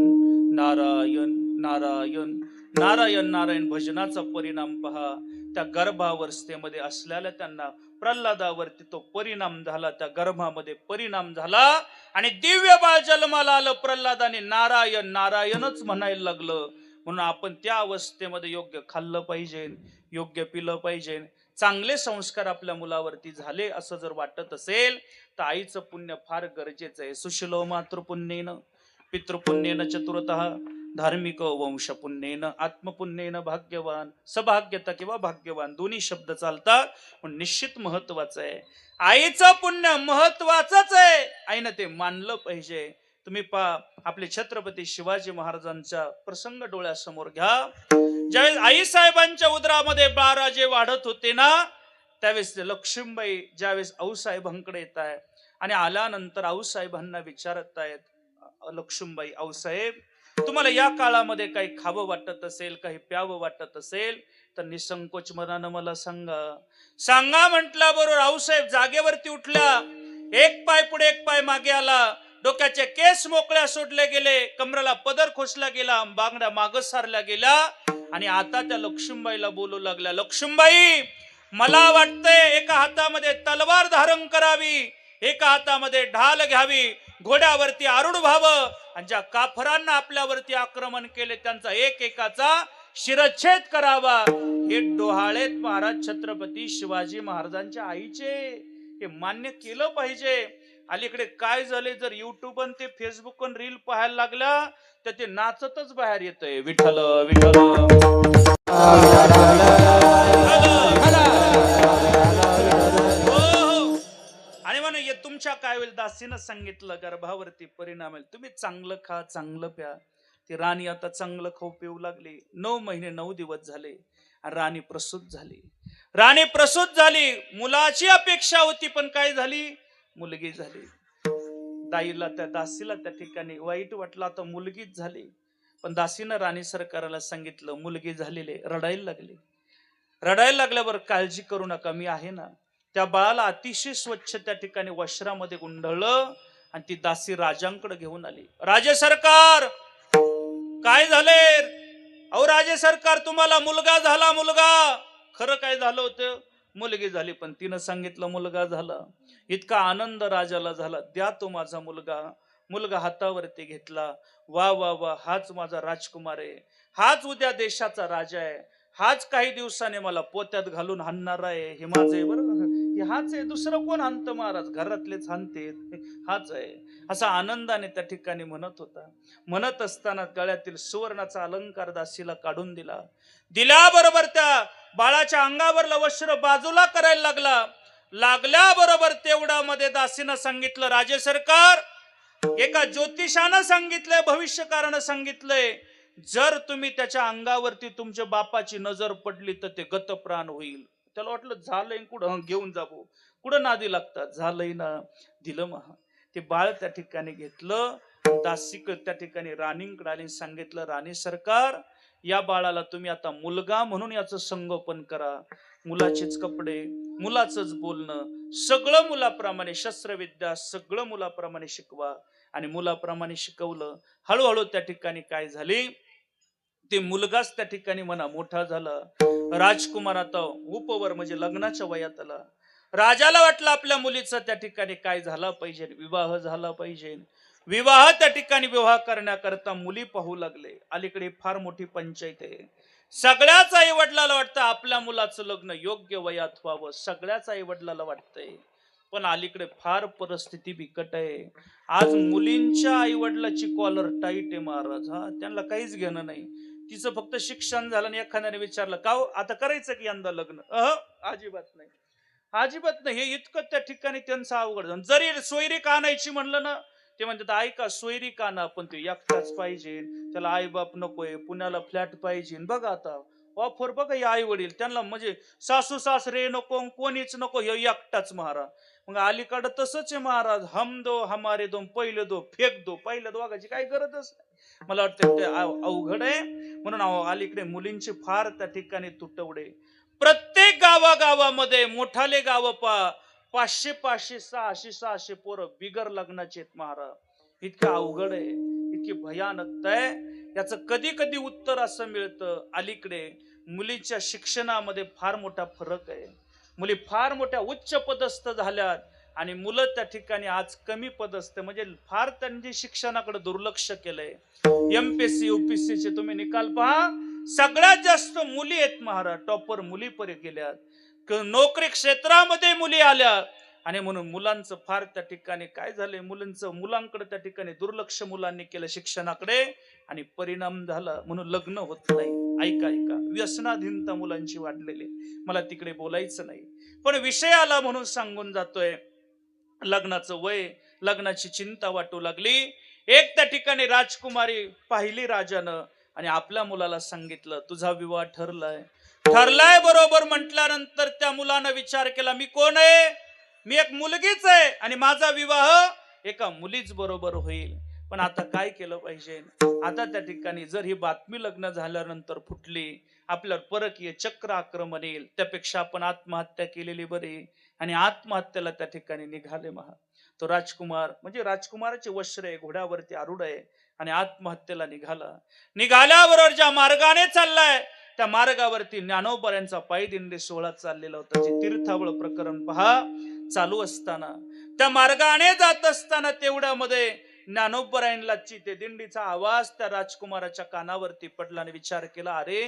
नारायण नारायण नारायण नारायण. भजनाचा परिणाम पहा, त्या गर्भावस्थेमध्ये असलेल्या त्यांना प्रल्हादावरती तो परिणाम झाला, त्या गर्भामध्ये परिणाम झाला आणि दिव्य बाळ जन्माला आलं. प्रल्हादाने नारायण नारायणच म्हणायला लागलं. म्हणून आपण त्या अवस्थेमध्ये योग्य खाल्लं पाहिजे, योग्य पिलं पाहिजे, चांगले संस्कार आपल्या मुलावरती झाले असं जर वाटत असेल तर आईचं पुण्य फार गरजेचं आहे. सुशिलो मातृपुण्येन पितृपुण्येन चतुरतः धार्मिक वंशपुण्येन आत्मपुण्येन भाग्यवान. सभाग्यता किंवा भाग्यवान दोन्ही शब्द चालतात, पण निश्चित महत्वाचं आहे. आईचं पुण्य महत्वाचंच आहे, आईनं ते मानलं पाहिजे. तुम्ही पहा, आपले छत्रपती शिवाजी महाराजांचा प्रसंग डोळ्यासमोर घ्या. ज्यावेळेस आई साहेबांच्या उदरामध्ये बाळराजे वाढत होते ना, त्यावेळेस लक्ष्मीबाई ज्यावेळेस आऊसाहेबांकडे येत आहे आणि आल्यानंतर आऊसाहेबांना विचारत आहेत, लक्ष्मीबाई, आऊसाहेब तुम्हाला या काळामध्ये काही खावं वाटत असेल, काही प्यावं वाटत असेल तर निसंकोच मनानं मला सांगा. सांगा म्हटल्याबरोबर आऊसाहेब जागेवरती उठल्या, एक पाय पुढे एक पाय मागे आला, डोक्याचे केस मोकळ्या सोडले गेले, कमरेला पदर खोसला गेला, बांगड्या माग सारल्या गेल्या आणि आता त्या लक्ष्मीबाईला बोलू लागल्या, लक्ष्मीबाई मला वाटतंय एका हातामध्ये तलवार धारण करावी, एका हातामध्ये ढाल घ्यावी, घोड्यावरती आरूढ व्हावं आणि ज्या काफरांना आपल्यावरती आक्रमण केले त्यांचा एक एकाचा शिरच्छेद करावा. हे डोहाळेत महाराज छत्रपती शिवाजी महाराजांच्या आईचे, हे मान्य केलं पाहिजे. अलीकडे काय झाले, जर युट्यूब आणि ते फेसबुक आणि रील पाहायला लागला तर ते नाचतच बाहेर येतंय, विठ्ठल विठ्ठल. आणि म्हणून तुमच्या काय होईल, दासीनं सांगितलं गर्भावरती परिणाम आहे, तुम्ही चांगलं खा चांगलं प्या. ती राणी आता चांगलं खाऊ पिऊ लागली. 9 महिने 9 दिवस झाले आणि राणी प्रसूत झाली. राणी प्रसूत झाली, मुलाची अपेक्षा होती पण काय झाली, मुलगी झाली. दाईला त्या दासीला त्या ठिकाणी वाईट वाटलं, आता मुलगीच झाली. पण दासीनं राणी सरकाराला सांगितलं मुलगी झालेली, रडायला लागली. रडायला लागल्यावर काळजी करू नका, मी आहे ना. त्या बाळाला अतिशय स्वच्छ त्या ठिकाणी वस्त्रामध्ये गुंढळलं आणि ती दासी राजांकडे घेऊन आली. राजे सरकार काय झाले, अहो राजे सरकार तुम्हाला मुलगा झाला. मुलगा खरं काय झालं होतं, मुलगी झाली. पण तिनं सांगितलं मुलगा झाला. इतका आनंद राजाला झाला, द्या तो माझा मुलगा. मुलगा हातावरती घेतला, वा वा वा, हाच माझा राजकुमार आहे, हाच उद्या देशाचा राजा आहे, हाच काही दिवसाने मला पोत्यात घालून हाणणार आहे, हे माझं आहे बरं, हाच आहे, दुसरं कोण हाणतं महाराज, घरातलेच हाणते, हाच आहे, असा आनंदाने त्या ठिकाणी म्हणत होता. म्हणत असताना गळ्यातील सुवर्णाचा अलंकार दासीला काढून दिला. दिल्याबरोबर त्या बाळाच्या अंगावरला वस्त्र बाजूला करायला लागला. लागल्याबरोबर तेवढा मध्ये दासीनं सांगितलं, राजे सरकार एका ज्योतिषानं सांगितलंय, भविष्यकारानं सांगितलंय जर तुम्ही त्याच्या अंगावरती तुमच्या बापाची नजर पडली तर ते गतप्राण होईल. त्याला वाटलं झालंय कुठं, घेऊन जावं. कुठं नादी लागतात, झालंय ना, दिलं महा. ते बाळ त्या ठिकाणी घेतलं. दासिक त्या ठिकाणी राणींकडे आली, सांगितलं, राणी सरकार, या बाळाला तुम्ही आता मुलगा म्हणून याचं संगोपन करा. मुलाचेच कपडे, मुलाचंच बोलणं, सगळं मुलाप्रमाणे, शस्त्रविद्या सगळं मुलाप्रमाणे शिकवा. आणि मुलाप्रमाणे शिकवलं. हळूहळू त्या ठिकाणी काय झाली, ते मुलगाच त्या ठिकाणी म्हणा मोठा झाला. राजकुमार आता उपवर म्हणजे लग्नाच्या वयात आला. राजाला वाटलं आपल्या मुलीचा त्या ठिकाणी काय झाला पाहिजे, विवाह झाला पाहिजे. विवाह त्या ठिकाणी विवाह करण्याकरता मुली पाहू लागले. अलीकडे फार मोठी पंचायत आहे. सगळ्याच आई वडिलाला वाटतं आपल्या मुलाचं लग्न योग्य वयात व्हावं, सगळ्याच आई वडिलाला वाटतंय. पण अलीकडे फार परिस्थिती बिकट आहे. आज मुलींच्या आई वडिलाची कॉलर टाईट आहे महाराज. हा, त्यांना काहीच घेणं नाही. तिचं फक्त शिक्षण झालं आणि एखाद्याने विचारलं का हो, आता करायचं की यंदा लग्न, अजिबात नाही, अजिबात नाही. हे इतकं त्या ठिकाणी त्यांचं अवघड झालं. जरी सोयरीक आणायची म्हणलं ना, ते म्हणतात ऐका सोयरीक आणा पण ते एकटाच पाहिजे, त्याला आई बाप नकोय, पुण्याला फ्लॅट पाहिजे. बघा आता ऑफर बघा, या आई वडील त्यांना म्हणजे सासू सासरे नको, कोणीच नको, हे एकटाच महाराज. मग अलीकडं तसंच आहे महाराज, हम दो हमारे दो, पहिले दो फेक दो, पहिल्या दोघाची काही गरजच नाही. मला वाटतं ते अवघड आहे. म्हणून अलीकडे मुलींची फार त्या ठिकाणी तुटवडे. प्रत्येक गावागावामध्ये मोठाले गाव पा 500 500 600 600 पोरं बिगर लग्नाचे आहेत महाराज. इतकं अवघड आहे, इतकी भयानक आहे. याचं कधी कधी उत्तर असं मिळतं, अलीकडे मुलीच्या शिक्षणामध्ये फार मोठा फरक आहे. मुली फार मोठ्या उच्च पदस्थ झाल्यात आणि मुलं त्या ठिकाणी आज कमी पदस्थ, म्हणजे फार त्यांनी शिक्षणाकडे दुर्लक्ष केलंय. एमपीएससी यूपीएससी चे तुम्ही निकाल पहा, सगळ्यात जास्त मुली आहेत महाराज. टॉपर मुली पर्यंत गेल्यात, नोकरी क्षेत्रामध्ये मुली आल्या. आणि म्हणून मुलांचं फार त्या ठिकाणी काय झालंय, मुलांकडे त्या ठिकाणी दुर्लक्ष मुलांनी केलं शिक्षणाकडे आणि परिणाम झाला. म्हणून लग्न होत नाही. ऐका ऐका, व्यसनाधीनता मुलांची वाढलेली. मला तिकडे बोलायचं नाही, पण विषय आला म्हणून सांगून जातोय. लग्नाचं वय, लग्नाची चिंता वाटू लागली. एक त्या ठिकाणी राजकुमारी पाहिली राजानं आणि आपल्या मुलाला सांगितलं, तुझा विवाह ठरलाय. ठरलाय बरोबर म्हटल्यानंतर त्या मुलानं विचार केला, मी कोण आहे, मी एक मुलगीच आहे आणि माझा विवाह एका मुलीच बरोबर होईल. पण आता काय केलं पाहिजे. आता त्या ठिकाणी जर ही बातमी लग्न झाल्यानंतर फुटली, आपल्यावर परकीय चक्र आक्रमण येईल, त्यापेक्षा आपण आत्महत्या केलेली बरी. आणि आत्महत्येला त्या ठिकाणी निघाले महा. तो राजकुमार म्हणजे राजकुमाराचे वस्त्र आहे, घोड्यावरती आरूढ आहे आणि आत्महत्येला निघाला. निघाल्याबरोबर ज्या मार्गाने चाललाय त्या मार्गावरती ज्ञानोबा पायी दिंडी सोहळा चाललेला होता. जे तीर्थावळ प्रकरण पहा, चालू असताना त्या मार्गाने जात असताना तेवढ्यामध्ये ज्ञानोबरायांची ते दिंडीचा आवाज त्या राजकुमाराच्या कानावरती पडला आणि विचार केला, अरे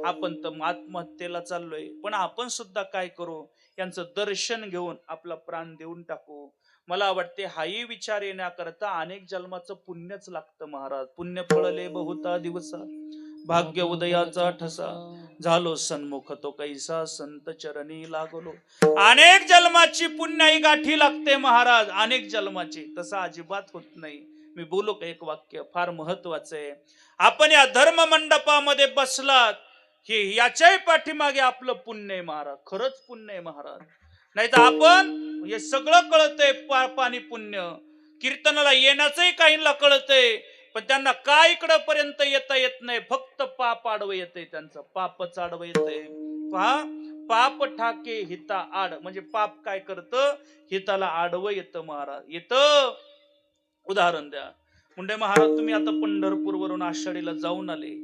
आपण तर आत्महत्येला चाललोय, पण आपण सुद्धा काय करू, यांचं दर्शन घेऊन आपला प्राण देऊन टाकू. मला वाटते हाही विचार येण्याकरता अनेक जन्माचं पुण्यच लागतं महाराज. पुण्य फळले बहुता दिवसा, भाग्य उदयाचा ठसा, झालो सन्मुख तो कैसा, संत चरणी लागलो. अनेक जन्माची पुण्याई गाठी लागते महाराज, अनेक जन्माची. तसं अजिबात होत नाही. मी बोलू का एक वाक्य फार महत्वाचं आहे. आपण या धर्म मंडपामध्ये बसलात, हे याच्याही पाठीमागे आपलं पुण्य आहे महाराज, खरंच पुण्य आहे महाराज. नाही तर आपण हे सगळं कळतंय, पाणी पुण्य, कीर्तनाला येण्याचंही काहींना कळतंय, पण त्यांना काय इकडं पर्यंत येता येत नाही. फक्त पाप आडवं येतंय, त्यांचं पापच आडवं येतंय. पहा, पाप ठाके हिता आड, म्हणजे पाप काय करतं, हिताला आडवं येतं महाराज. येतं. उदाहरण द्या, मुंडे महाराज, तुम्ही आता पंढरपूर वरून आषाढीला जाऊन आले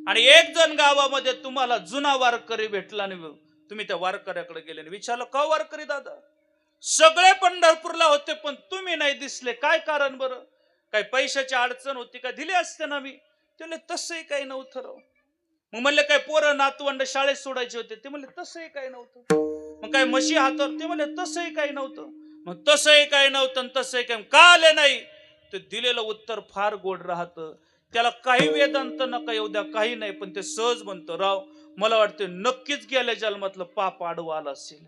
आणि एक जण गावामध्ये तुम्हाला जुना वारकरी भेटला नाही, तुम्ही त्या वारकऱ्याकडे गेले, विचारलं, का वारकरी दादा, सगळे पंढरपूरला होते पण तुम्ही नाही दिसले, काय कारण बरं, काय पैशाची अडचण होती का, दिले असते ना मी. ते म्हणले तसंही काही नव्हतं राव. मग म्हणले काय पोरं नातवंड शाळेत सोडायचे होते, ते म्हणले तसंही काही नव्हतं. मग काय म्हशी हातावर, ते म्हणले तसंही काही नव्हतं. मग तसंही काही नव्हतं, तसंही काही का आले नाही. ते दिलेलं उत्तर फार गोड राहतं. त्याला काही वेदांत नका येऊ द्या, काही नाही, पण ते सहज म्हणतं, राव मला वाटतं नक्कीच गेल्या जन्मातलं पाप आडवं आलं असेल.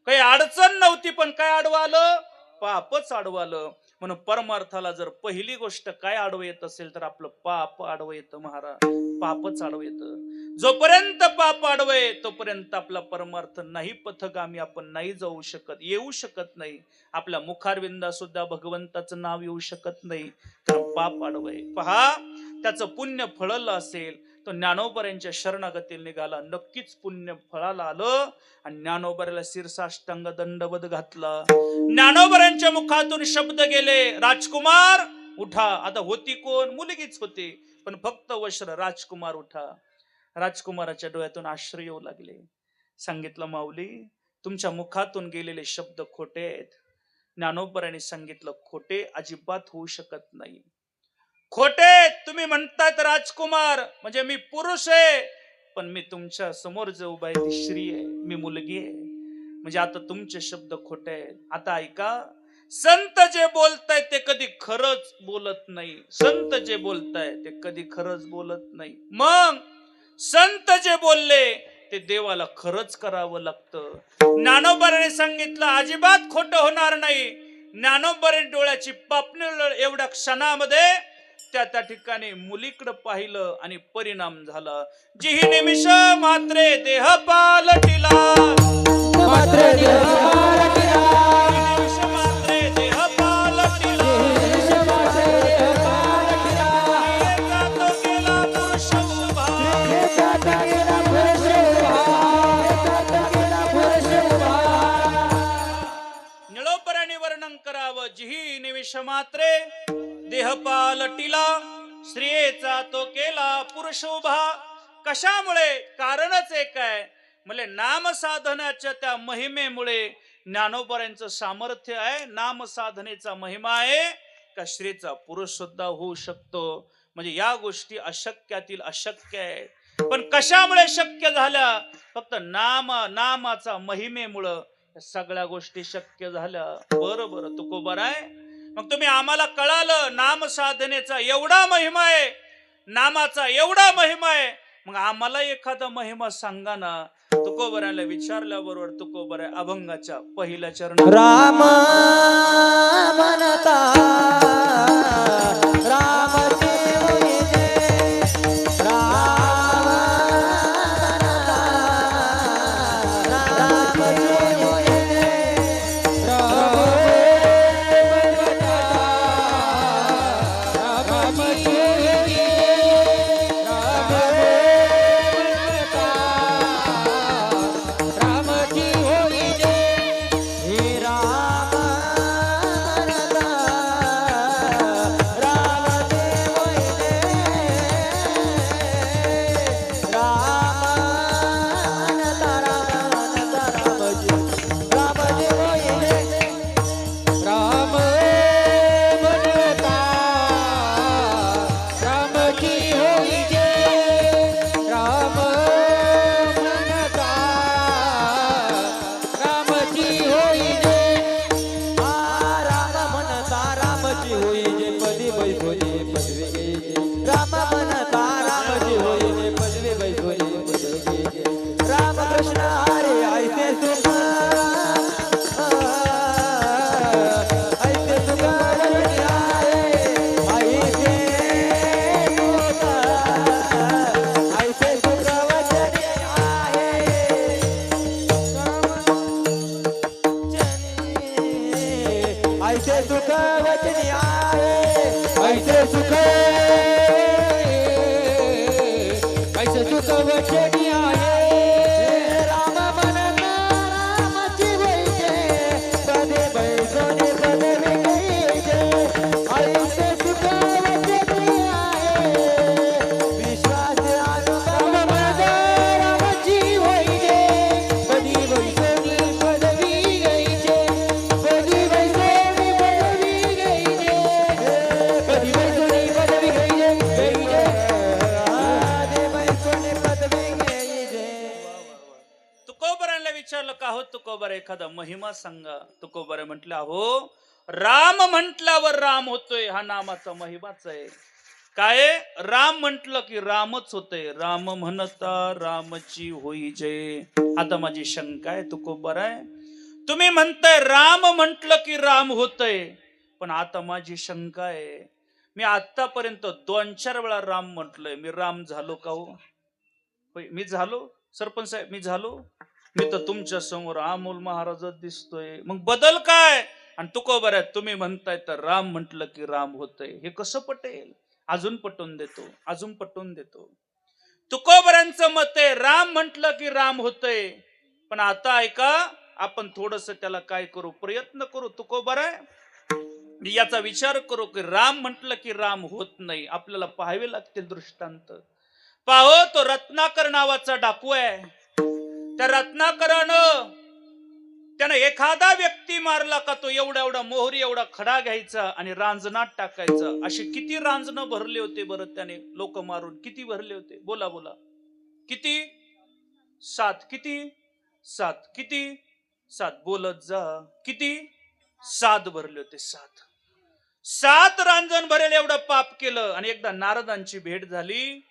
काही अडचण नव्हती पण काय आडवं आलं, पापच आडवं आलं. म्हणून परमार्थाला जर पहिली गोष्ट काय आडवं येत असेल तर आपलं पाप आडवं येतं महाराज. पापच आडवं येतं. जोपर्यंत पाप आडवं आहे तोपर्यंत आपला परमार्थ नाही पथगामी आपण नाही जाऊ शकत, येऊ शकत नाही. आपल्या मुखारविंदा सुद्धा भगवंताचं नाव येऊ शकत नाही, कारण पाप आडवं आहे. पहा, त्याचं पुण्य फळलं असेल तो ज्ञानोबऱ्यांच्या शरणागतीला निघाला, नक्कीच पुण्य फळाला आलं. आणि ज्ञानोबऱ्याला शिरसाष्टांग दंडवत घातला. ज्ञानोबऱ्यांच्या मुखातून शब्द गेले, राजकुमार उठा. आता होती कोण? मुलगीच होती, पण फक्त वश्र राजकुमार उठा. राजकुमाराच्या डोळ्यातून अश्रू येऊ लागले. सांगितलं, माऊली तुमच्या मुखातून गेलेले शब्द खोटे आहेत. ज्ञानोबऱ्यांनी सांगितलं, खोटे अजिबात होऊ शकत नाही. खोटे तुम्ही म्हणतात राजकुमार, म्हणजे मी पुरुष आहे, पण मी तुमच्या समोर जो उभा आहे ती स्त्री आहे, मी मुलगी आहे. म्हणजे आता तुमचे शब्द खोटे आहेत. आता ऐका, संत जे बोलतायत ते कधी खरंच बोलत नाही. संत जे बोलतायत ते कधी खरंच बोलत नाही. मग संत जे बोलले ते देवाला खरंच करावं लागतं. ज्ञानोबराने सांगितलं अजिबात खोटं होणार नाही. ज्ञानोबरे डोळ्याची पापणी एवढ्या क्षणामध्ये त्या ठिकाणी मुलीकडे पाहिलं आणि परिणाम झाला. जी ही निमिष मात्रे देह पालटिला, मात्र देह पालटिला, निमिष मात्रे देह पालटिला, निमिष मात्रे देह पालटिला, एका तो गेला पुरुष उभा, एका तो गेला पुरुष उभा, एका तो गेला पुरुष उभा. निळोपराने वर्णन करावं. जी ही निमिष मात्रे देह पालटिला, स्त्रियेचा तो केला पुरुष उभा. कशामुळे? कारणच एक आहे, म्हणजे नाम साधनाच्या त्या महिमेमुळे. ज्ञानोबऱ्यांचं सामर्थ्य आहे, नाम साधनेचा महिमा आहे का स्त्रीचा पुरुष सुद्धा होऊ शकतो. म्हणजे या गोष्टी अशक्यातील अशक्य आहे, पण कशामुळे शक्य झाल्या? फक्त नामाचा महिमेमुळं सगळ्या गोष्टी शक्य झाल्या. बरं तुकोबर आहे. मग तुम्ही आम्हाला कळालं नाम साधनेचा एवढा महिमा आहे, नामाचा एवढा महिमा आहे, मग आम्हाला एखादा महिमा सांगा ना. तुकोबराला विचारल्याबरोबर तुकोबर अभंगाच्या पहिल्या चरण राम म्हणता राम ऐसे सुख वचनी आहे, ऐसे सुख वचनी आहे. राम म्हणता रामाची वैजे, पदे बैसोने पदवी गैजे. ऐसे सुख वचनी आहे, विश्वास राम म्हणता रामाची वैजे, पदी बैसोने पदवी गैजे. पदी बैसोने पदवी गैजे, पदी बैसोने पदवी गैजे, गैजे. आदे बैसोने पदवी गैजे. तुकोबराला विचारलं का हो तुकोबर एखादा महिमा सांगा. तुकोबर म्हटलं हो राम म्हटल्यावर राम होतोय, हा नामाचा महिमाच आहे. काय राम म्हटलं की रामच होतोय. राम म्हणता रामची होई जय. आता माझी शंका आहे तुकोबर आहे, तुम्ही म्हणताय राम म्हटलं की राम होतय, पण आता माझी शंका आहे, मी आतापर्यंत 2-4 वेळा राम म्हटलंय, मी राम झालो का हो? होय, मी झालो सरपंच साहेब, मी झालो. मी तर तुमच्या समोर अमोल महाराजच दिसतोय, मग बदल काय? आणि तुकोबऱ्यात तुम्ही म्हणताय तर राम म्हटलं की राम होतंय, हे कसं पटेल? अजून पटवून देतो, अजून पटवून देतो. तुकोबऱ्यांचं मत आहे राम म्हटलं की राम होतंय. पण आता ऐका, आपण थोडस त्याला काय करू, प्रयत्न करू. तुकोबरा याचा विचार करू की राम म्हटलं की राम होत नाही. आपल्याला पाहावे लागतील दृष्टांत. पाहो, तो रत्नाकर नावाचा डाकू आहे. त्या रत्नाकरानं त्यानं एखादा व्यक्ती मारला का तो एवढा एवढा मोहरी एवढा खडा घ्यायचा आणि रांजणात टाकायचा. असे किती रांजण भरले होते बरं त्याने लोक मारून? किती भरले होते? बोला बोला. किती? 7. किती? 7. किती? 7. बोलत जा. किती? 7 भरले होते. 7 रांजण भरेल एवढं पाप केलं. आणि एकदा नारदांची भेट झाली.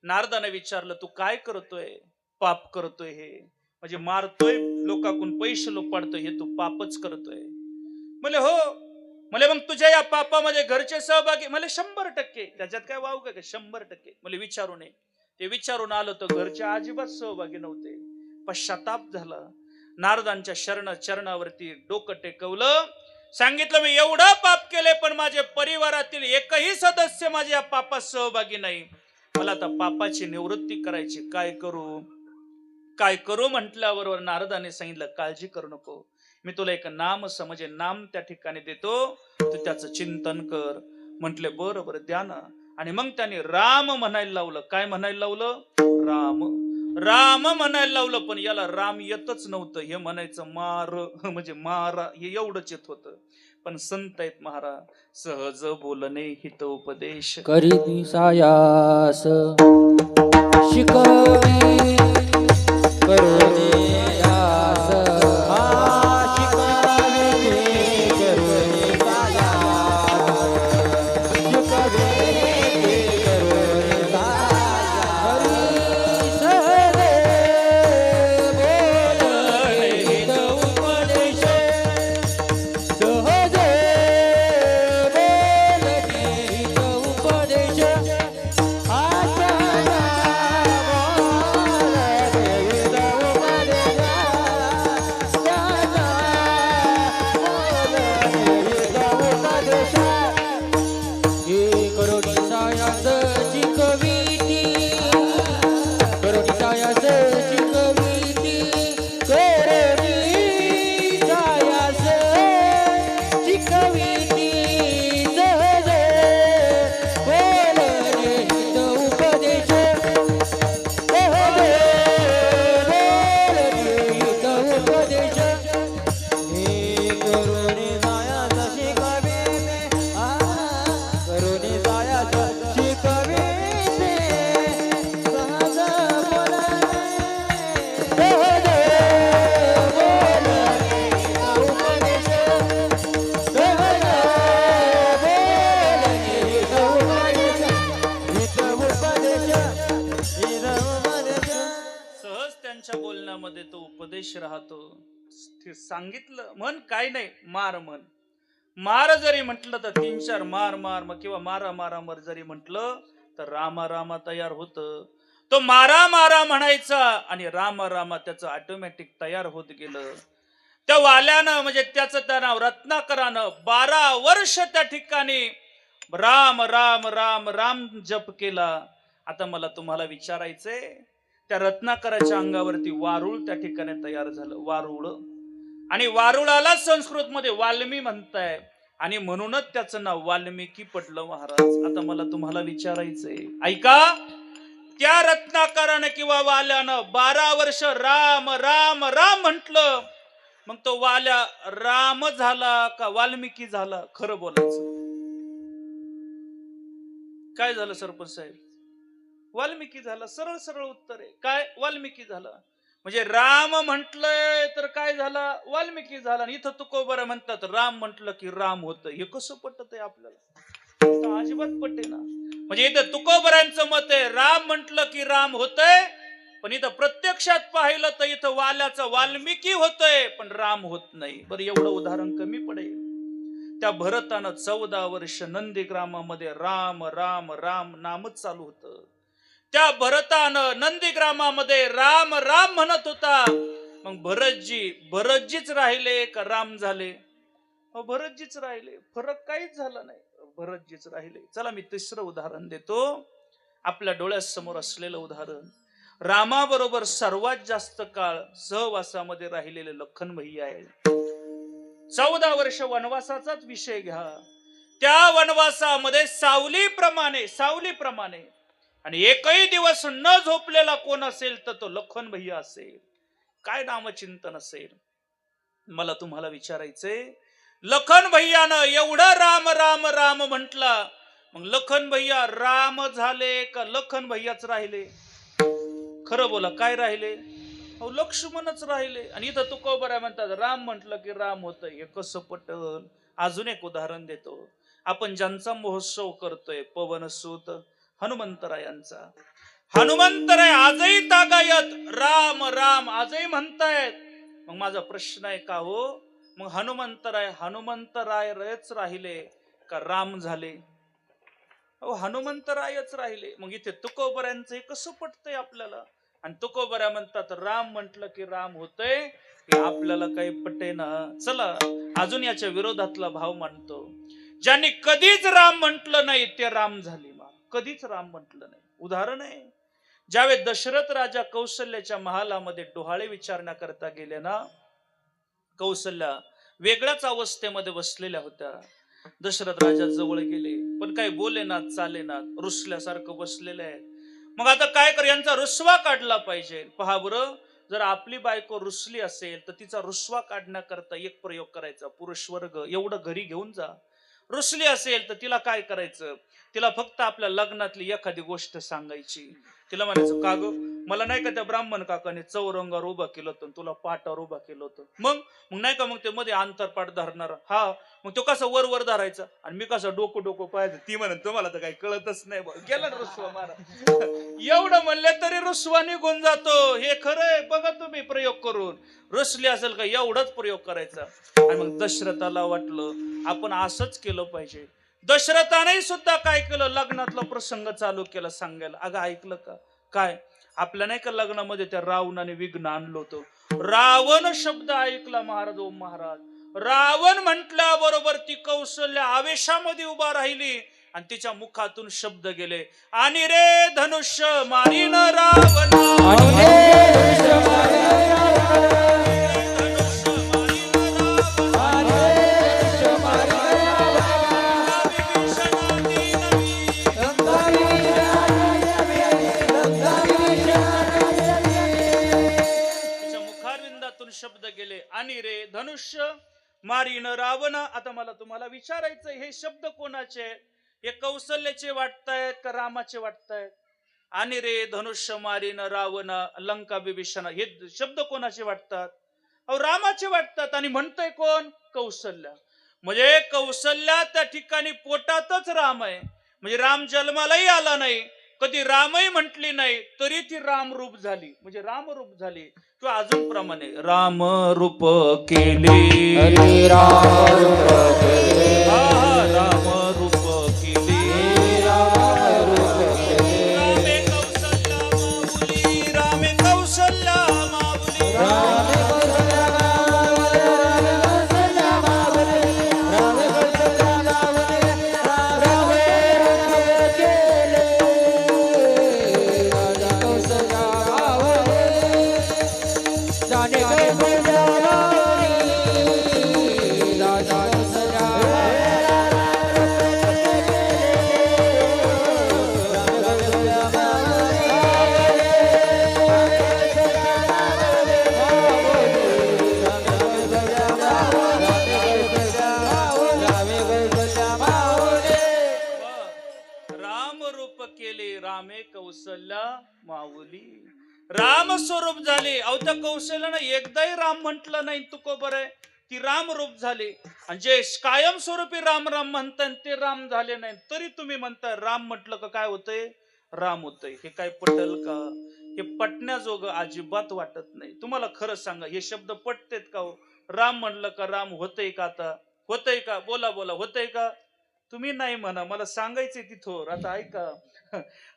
नारदाने विचारलं, तू काय करतोय? पाप करतोय हे, म्हणजे मारतोय लोकांकडून पैसे लोपाडतोय, हे तू पापच करतोय. म्हणे हो. म्हणे मग तुझ्या या पापामध्ये घरचे सहभागी? म्हणे 100%. त्याच्यात काय वाव काय? 100%. म्हणे विचारू नये. ते विचारून आलं तर घरचे अजिबात सहभागी नव्हते. पश्चाताप झाला. नारदांच्या चरणावरती डोकं टेकवलं. सांगितलं, मी एवढं पाप केले पण माझे परिवारातील एकही सदस्य माझ्या पापात सहभागी नाही. मला आता पापाची निवृत्ती करायची, काय करू? काय करू म्हटल्याबरोबर नारदाने सांगितलं, काळजी करू नको, मी तुला एक नाम म्हणजे नाम त्या ठिकाणी देतो, तू त्याचं चिंतन कर. म्हटले बरं बरं द्या ना. आणि मग त्याने राम म्हणायला लावलं. काय म्हणायला लावलं? राम. राम म्हणायला लावलं. पण याला राम येतच नव्हतं. हे म्हणायचं मार म्हणजे मारा, हे एवढंच येत होतं. पण संत आहेत महाराज, सहज बोलणे हितोपदेश करीती सायास शिकवी करोने यास शिकवी करोने सायास शिकवी करोने सायास हरी सहज बोलणे उपदेश सहज बोलण्यामध्ये तो उपदेश राहतो. सांगितलं म्हण काय नाही, मार म्हण. मार जरी म्हटलं तर 3-4 मार मार किंवा मारा मारा मर जरी म्हटलं तर रामा रामा तयार होत. तो मारा मारा म्हणायचा आणि रामा रामा त्याचं ऑटोमॅटिक तयार होत गेलं. त्या वाल्यानं म्हणजे त्याचं त्या नाव रत्नाकरानं 12 वर्ष त्या ठिकाणी राम राम राम राम जप केला. आता मला तुम्हाला विचारायचंय, त्या रत्नाकराच्या अंगावरती वारुळ त्या ठिकाणी तयार झालं. वारुळ. आणि वारुळाला संस्कृत मध्ये वाल्मी म्हणताय आणि म्हणूनच त्याचं नाव वाल्मिकी पडलं महाराज. आता मला तुम्हाला विचारायचंय, ऐका, त्या रत्नाकरानं किंवा वाल्यानं 12 वर्ष राम राम राम म्हटलं, मग तो वाल्या राम झाला का वाल्मिकी झाला? खरं बोलायचं. काय झालं सरपंच साहेब? वाल्मिकी झाला. सरळ सरळ उत्तर आहे. काय? वाल्मिकी झाला. म्हणजे राम म्हटलंय तर काय झाला? वाल्मिकी झाला. इथं तुकोबरा म्हणतात राम म्हटलं की राम होतं. हे कसं पटत आहे आपल्याला? अजिबात पटे ना. म्हणजे इथं तुकोबरांचं मत आहे राम म्हटलं की राम होतंय, पण इथं प्रत्यक्षात पाहिलं तर इथं वाल्याचं वाल्मिकी होतंय पण राम होत नाही. बरं, एवढं उदाहरण कमी पडेल. त्या भरतानं 14 वर्ष नंदीग्रामामध्ये राम राम राम नामच चालू होतं. त्या भरतानं नंदीग्रामामध्ये राम राम म्हणत होता. मग भरतजीच राहिले का राम झाले? भरतजीच राहिले, फरक काहीच झाला नाही, भरतजीच राहिले. चला मी तिसरं उदाहरण देतो, आपल्या डोळ्यासमोर असलेलं उदाहरण. रामाबरोबर सर्वात जास्त काळ सहवासामध्ये राहिलेले लखन भैया आहे. 14 वर्ष वनवासाचाच विषय घ्या. त्या वनवासामध्ये सावलीप्रमाणे आणि एकही दिवस न झोपलेला कोण असेल तर तो लखन भैया असेल. काय नामचिंतन असेल. मला तुम्हाला विचारायचंय, लखन भैयानं एवढा राम राम राम म्हटला, मग लखन भैया राम झाले का लखन भैयाच राहिले? खरं बोला, काय राहिले? लक्ष्मणच राहिले. आणि इथं तुकोबरा म्हणतात राम म्हटलं की राम होतं. हे कसं पटल? अजून एक उदाहरण देतो. आपण ज्यांचा महोत्सव करतोय पवनसूत हनुमंतरायांचा, हनुमंतराय आजही तागायत राम राम आजही म्हणतायत. मग माझा प्रश्न आहे, का हो मग हनुमंतरायच राहिले का राम झाले? हनुमंतरायच राहिले. मग इथे तुकोबऱ्यांचं हे कसं पटतंय आपल्याला? आणि तुकोबऱ्या म्हणतात राम म्हटलं की राम होतंय, हे आपल्याला काही पटेना. चला अजून याच्या विरोधातला भाव मांडतो. ज्यांनी कधीच राम म्हटलं नाही ते राम झाले. कधीच राम म्हटलं नाही. उदाहरण आहे, ज्यावेळेस दशरथ राजा कौशल्याच्या महालामध्ये डोहाळे विचारण्याकरता गेले ना, कौशल्या वेगळ्याच अवस्थेमध्ये बसलेल्या होत्या. दशरथ राजा जवळ गेले, पण काही बोलेनात चालेनात, रुसल्यासारखं बसलेलं आहे. मग आता काय कर, यांचा रुसवा काढला पाहिजे. पहा बरं, जर आपली बायको रुसली असेल तर तिचा रुसवा काढण्याकरता एक प्रयोग करायचा. पुरुष वर्ग एवढं घरी घेऊन जा. रुसली असेल तर तिला काय करायचं, तिला फक्त आपल्या लग्नातली एखादी गोष्ट सांगायची. तिला म्हणायचं, का ग मला नाही का त्या ब्राह्मण काकाने चौरंगावर उभा केलं होतं, तुला पाटावर उभा केलं होतं. मग नाही का, मग ते मध्ये आंतरपाठ धरणार. हा मग तो कसा वर धरायचा आणि मी कसं डोकं पाहायचं. ती म्हणत तुम्हाला तर काही कळतच नाही. गेला रुसवा मारा. एवढं म्हणले तरी रुसवा निघून जातो. हे खरंय, बघा तुम्ही प्रयोग करून. रुसली असेल का एवढाच प्रयोग करायचा. आणि मग दशरथाला वाटलं आपण असंच केलं पाहिजे. दशरथाने सुद्धा काय केलं, लग्नातला प्रसंग चालू केला सांगायला. अगं ऐकलं का? काय आपल्या नाही का लग्नामध्ये त्या रावणाने विघ्न आणलं होतं. रावण शब्द ऐकला महाराज, ओम महाराज. रावण म्हटल्याबरोबर ती कौशल्या आवेशामध्ये उभा राहिली आणि तिच्या मुखातून शब्द गेले, आणि रे धनुष्य मारीन रावण, शब्द गेले, आणि रे धनुष्य मारीन रावण. आता मला तुम्हाला विचारायचं, हे शब्द कोणाचे? हे कौशल्याचे वाटतायत का रामाचे वाटतायत? आणि रे धनुष्य मारीन रावण लंका विभीषण, हे शब्द कोणाचे वाटतात? रामाचे वाटतात. आणि म्हणतोय कोण? कौशल्या. म्हणजे कौशल्या त्या ठिकाणी पोटातच राम आहे. म्हणजे राम जन्मालाही आला नाही, कधी रामही म्हटली नाही, तरी ती राम रूप झाली. म्हणजे राम रूप झाली. किंवा अजून प्रमाणे राम रूप केले, राम रूप केले, राम रूप केले, रामे कौशल्या माऊली, रामे कौशल्या माऊली, माऊली, राम स्वरूप झाले. अहो त्या कौशल्यानं एकदाही राम म्हटलं नाही. तुकोबर आहे, ती राम रूप झाले. आणि जे कायम स्वरूपी राम राम म्हणतात ते राम झाले नाही, तरी तुम्ही म्हणताय राम म्हटलं का काय होतंय? राम होतंय. हे काय पटल का? हे पटण्याजोगं अजिबात वाटत नाही. तुम्हाला खरं सांगा, हे शब्द पटतेत का हो? राम म्हणलं का राम होतंय का? आता होतंय का? बोला बोला, होतंय का? तुम्ही नाही म्हणा, मला सांगायचंय तिथोर. आता ऐका.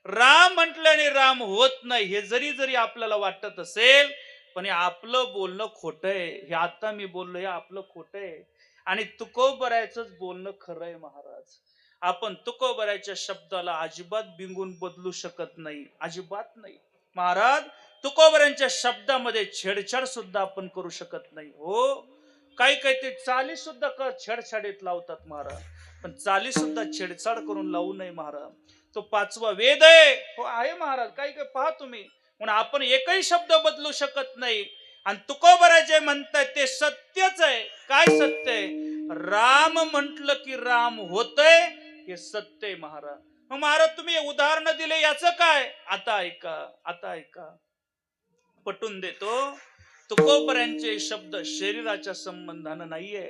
राम म्हटल्याने राम होत नाही हे जरी जरी आपल्याला वाटत असेल, पण हे आपलं बोलणं खोटं आहे. हे आता मी बोललो हे आपलं खोटं आहे. आणि तुकोबरायचंच बोलणं खरं आहे महाराज. आपण तुकोबरायच्या शब्दाला अजिबात बिंगून बदलू शकत नाही, अजिबात नाही महाराज. तुकोबरायांच्या शब्दामध्ये छेडछाड सुद्धा आपण करू शकत नाही. हो, काही काही ते चाली सुद्धा छेडछाडीत लावतात महाराज, पण चाली सुद्धा छेडछाड करून लावू नये महाराज. तो पाचवा वेद आहे, हो आहे महाराज. काही काही पहा तुम्ही, म्हणून आपण एकही शब्द बदलू शकत नाही. आणि तुकोबराय जे म्हणतायत ते सत्यच आहे. काय सत्य आहे? राम म्हटलं की राम होतय, हे सत्य आहे महाराज. मग महाराज तुम्ही उदाहरण दिले याचं काय? आता ऐका, आता ऐका, पटून देतो. तुकोबऱ्यांचे शब्द शरीराच्या संबंधानं नाहीये.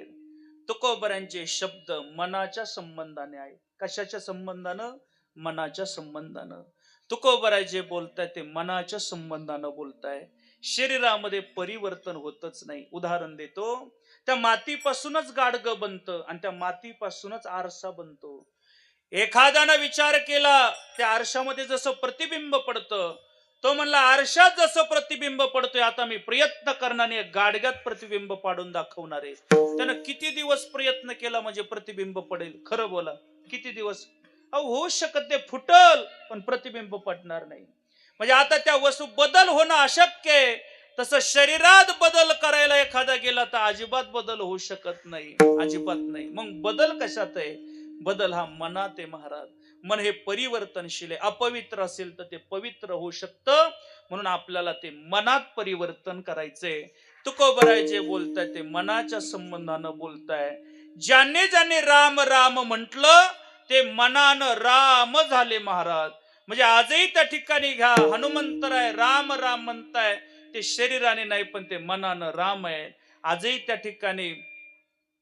तुकोबऱ्यांचे शब्द मनाच्या संबंधाने आहे. कशाच्या संबंधानं? मनाच्या संबंधानं. तुकोबराय जे बोलताय ते मनाच्या संबंधानं बोलताय. शरीरामध्ये परिवर्तन होतच नाही. उदाहरण देतो, त्या मातीपासूनच गाडगं बनतं आणि त्या मातीपासूनच आरसा बनतो. एखाद्यानं विचार केला, त्या आरशामध्ये जसं प्रतिबिंब पडतं, तो म्हणला आरशात जसं प्रतिबिंब पडतोय, आता मी प्रयत्न करण्याने गाडग्यात प्रतिबिंब पाडून दाखवणार आहे. त्यानं किती दिवस प्रयत्न केला म्हणजे प्रतिबिंब पडेल? खरं बोला, किती दिवस? होऊ शकत ते फुटल, पण प्रतिबिंब पडणार नाही. म्हणजे आता त्या वस्तू बदल होणं अशक्य आहे. तसं शरीरात बदल करायला एखादा गेला तर अजिबात बदल होऊ शकत नाही, अजिबात नाही. मग बदल कशात आहे? बदल हा मनात आहे महाराज. मन हे परिवर्तनशील आहे. अपवित्र असेल तर ते पवित्र होऊ शकतं. म्हणून आपल्याला ते मनात परिवर्तन करायचंय. तुकोबराय जे बोलताय ते मनाच्या संबंधानं बोलताय. ज्याने ज्याने राम राम म्हटलं ते मनानं राम झाले महाराज. म्हणजे आजही त्या ठिकाणी घ्या, हनुमंतराय राम राम म्हणताय, ते शरीराने नाही पण ते मनानं राम आहे. आजही त्या ठिकाणी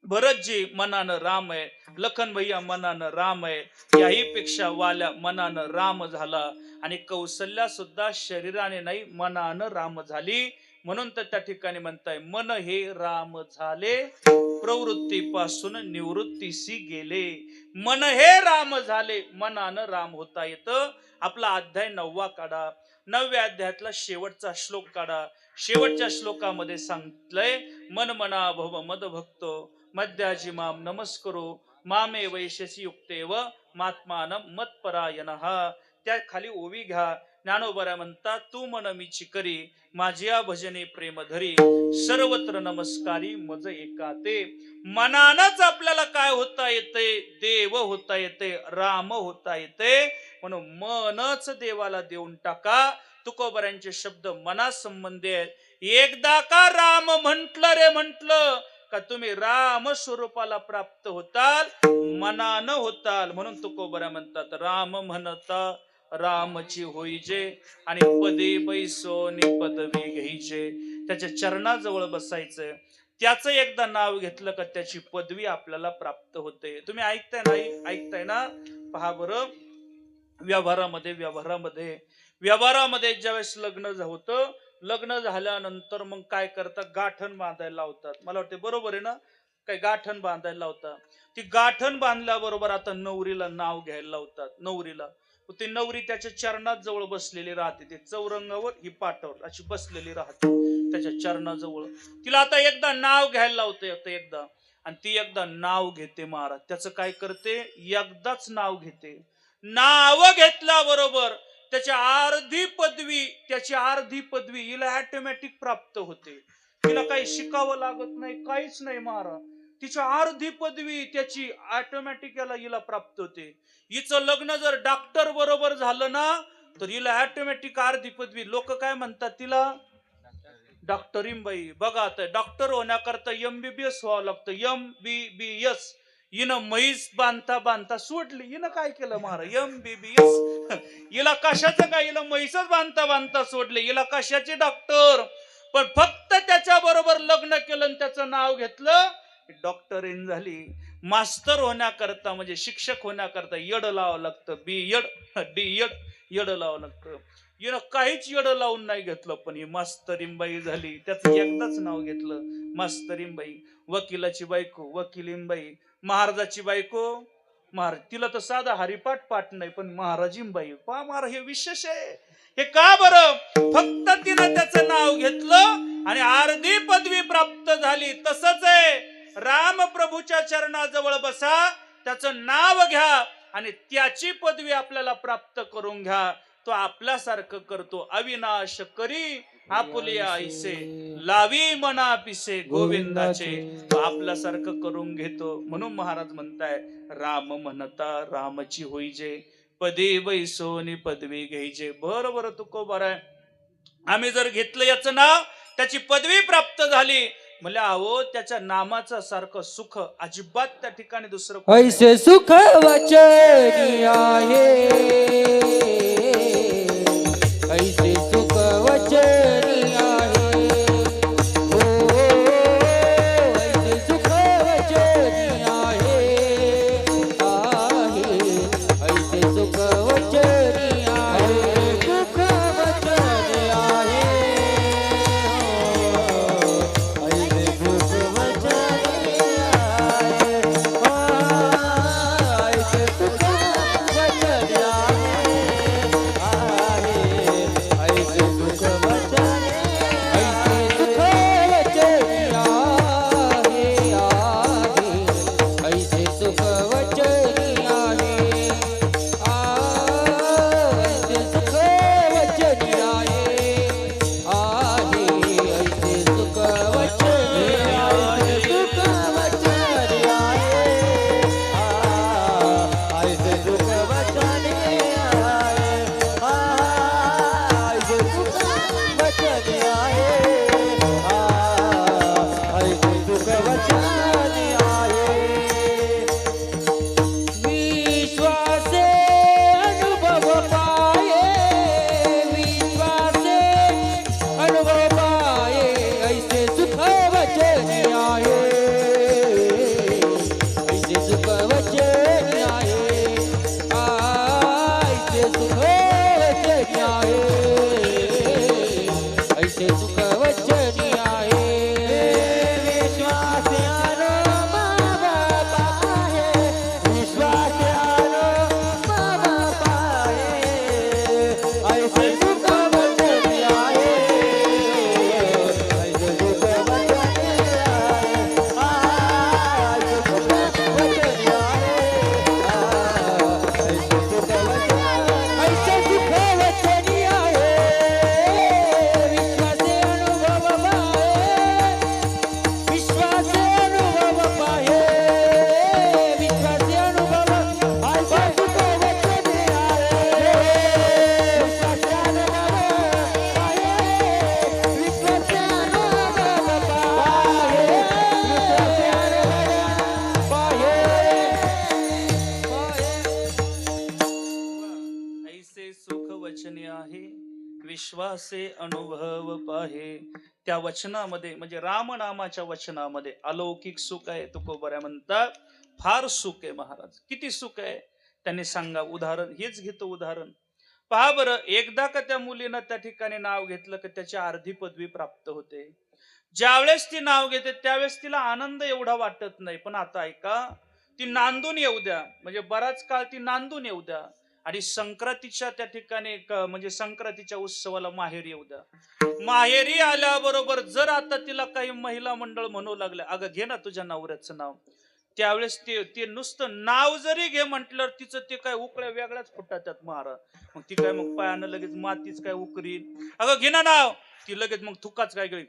भरतजी मनानं राम आहे, लखन भैया मनानं राम आहे. याही पेक्षा वाल्या मनानं राम झाला. आणि कौशल्या सुद्धा शरीराने नाही मनानं राम झाली. म्हणून तर त्या ठिकाणी म्हणताय मन हे राम झाले, प्रवृत्तीपासून निवृत्तीसी गेले. मन हे राम झाले, मनानं राम होता येतं. आपला अध्याय 9वा काढा, 9व्या अध्यायातला शेवटचा श्लोक काढा. शेवटच्या श्लोकामध्ये सांगितलंय, मन मना भव मद भक्तो मध्याजी माम नमस्करो मामे वैशसी युक्तेव मात्मानं मत्परायणः. त्या खाली ओवी घ्या. ज्ञानोबरा म्हणतात, तू मन मी चिकरी माझ्या भजने प्रेम धरी सर्वत्र नमस्कारी मज एकाते. मनानच आपल्याला काय होता येते? देव होता येते, राम होता येते. म्हणून मनच देवाला देऊन टाका. तुकोबऱ्यांचे शब्द मनासंबंधी आहेत. एकदा का राम म्हंटल रे म्हंटल का तुम्ही राम स्वरूपाला प्राप्त होताल, मनानं होताल. म्हणून तुकोबरा म्हणतात, राम म्हणता रामची होईजे आणि पदे बैसोनी पदवी घ्यायचे. त्याच्या चरणाजवळ बसायचं. त्याचं एकदा नाव घेतलं का त्याची पदवी आपल्याला प्राप्त होते. तुम्ही ऐकताय नाही? ऐकताय ना? पहा बरं, व्यवहारामध्ये ज्यावेळेस लग्न होतं, लग्न झाल्यानंतर मग काय करतात? गाठण बांधायला लावतात. मला वाटतं बरोबर आहे ना? काय गाठण बांधायला लावतात. ती गाठण बांधल्याबरोबर आता नवरीला नाव घ्यायला लावतात. नवरीला ती नवरी त्याच्या चरणात जवळ बसलेली राहते. ते चौरंगावर ही पाटावर अशी बसलेली राहते त्याच्या चरणाजवळ. तिला आता एकदा नाव घ्यायला लावते एकदा, आणि ती एकदा नाव घेते महाराज. त्याचं काय करते? एकदाच नाव घेते. नाव घेतल्याबरोबर त्याची अर्धी पदवी हिला ऑटोमॅटिक प्राप्त होते. तिला काही शिकावं लागत नाही, काहीच नाही महाराज. तिची अर्धी पदवी त्याची ऑटोमॅटिक हिला प्राप्त होते. हिचं लग्न जर डॉक्टर बरोबर झालं ना तर हिला ऑटोमॅटिक अर्धी पदवी. लोक काय म्हणतात तिला? डॉक्टरीन बाई. बघा आता डॉक्टर होण्याकरता MBBS व्हावं लागतं, MBBS. हिनं म्हैस बांधता बांधता सोडली. हिनं काय केलं महाराज? MBBS. हिला कशाचं काय? हिला म्हैसच बांधता बांधता सोडले. हिला कशाचे डॉक्टर? पण फक्त त्याच्या बरोबर लग्न केलं आणि त्याचं नाव घेतलं, डॉक्टरीन झाली. मास्टर होण्याकरता म्हणजे शिक्षक होण्याकरता येड लावावं लागतं, BEd DEd येड लावावं लागतं. हिनं काहीच येड लावून नाही घेतलं, पण ही मास्तरीन बाई झाली. त्याचं एकदाच नाव घेतलं, मास्तरींबाई, वकिलाची बायको वकिलींबाई, महाराजाची बायको महाराज. तिला तर साधा हरिपाठ पाठ नाही, पण महाराजींबाई पा महाराज हे विशेष आहे. हे का बरं? फक्त तिनं त्याचं नाव घेतलं आणि अर्धी पदवी प्राप्त झाली. तसंच आहे, राम प्रभूच्या चरणाजवळ बसा, त्याचं नाव घ्या आणि त्याची पदवी आपल्याला प्राप्त करून घ्या. तो आपल्यासारखं करतो. अविनाश करी आपुलिया ऐसे, लावी मना पिसे गोविंदाचे. तो आपल्यासारखं करून घेतो. म्हणून महाराज म्हणताय, राम म्हणता रामची होईजे, पदी बैसोनी पदवी घ्यायचे. बरोबर तुकोबर आहे. आम्ही जर घेतलं याचं नाव, त्याची पदवी प्राप्त झाली, म्हणजे अहो त्याच्या नामाचं सारखं सुख अजिबात त्या ठिकाणी दुसरं ऐसे सुख वचनी आहे, ऐसे सुख वचनी आहे, हो ऐसे सुख वचनी आहे, ऐसे सुख वचनी आहे, सुख वचनी आहे, ऐसे सुख वचनी आहे, ऐसे सुख वचनी विश्वासे अनुभव पाहे. त्या वचनामध्ये म्हणजे रामनामाच्या वचनामध्ये अलौकिक सुख आहे. तुकोबऱ्या म्हणतात फार सुख आहे महाराज. किती सुख आहे त्यांनी सांगा. उदाहरण हेच घेतो उदाहरण. पहा बरं, एकदा का त्या मुलीनं त्या ठिकाणी नाव घेतलं की त्याची अर्धी पदवी प्राप्त होते. ज्यावेळेस ती नाव घेते त्यावेळेस तिला आनंद एवढा वाटत नाही. पण आता ऐका, ती नांदून येऊ द्या, म्हणजे बराच काळ ती नांदून येऊ द्या आणि संक्रांतीच्या त्या ठिकाणी म्हणजे संक्रांतीच्या उत्सवाला माहेरी येऊ द्या. माहेरी आल्याबरोबर जर आता तिला काही महिला मंडळ म्हणू लागले, अगं घे ना तुझ्या नवऱ्याचं नाव, त्यावेळेस ते नुसतं नाव जरी घे म्हटलं तिचं ते काय उकळ्या वेगळ्याच फुटतात महाराज. मग ती काय मग पायानं लगेच मातीच काय उकरी, अगं घे ना नाव, ती लगेच मग थुकाच काय गळी,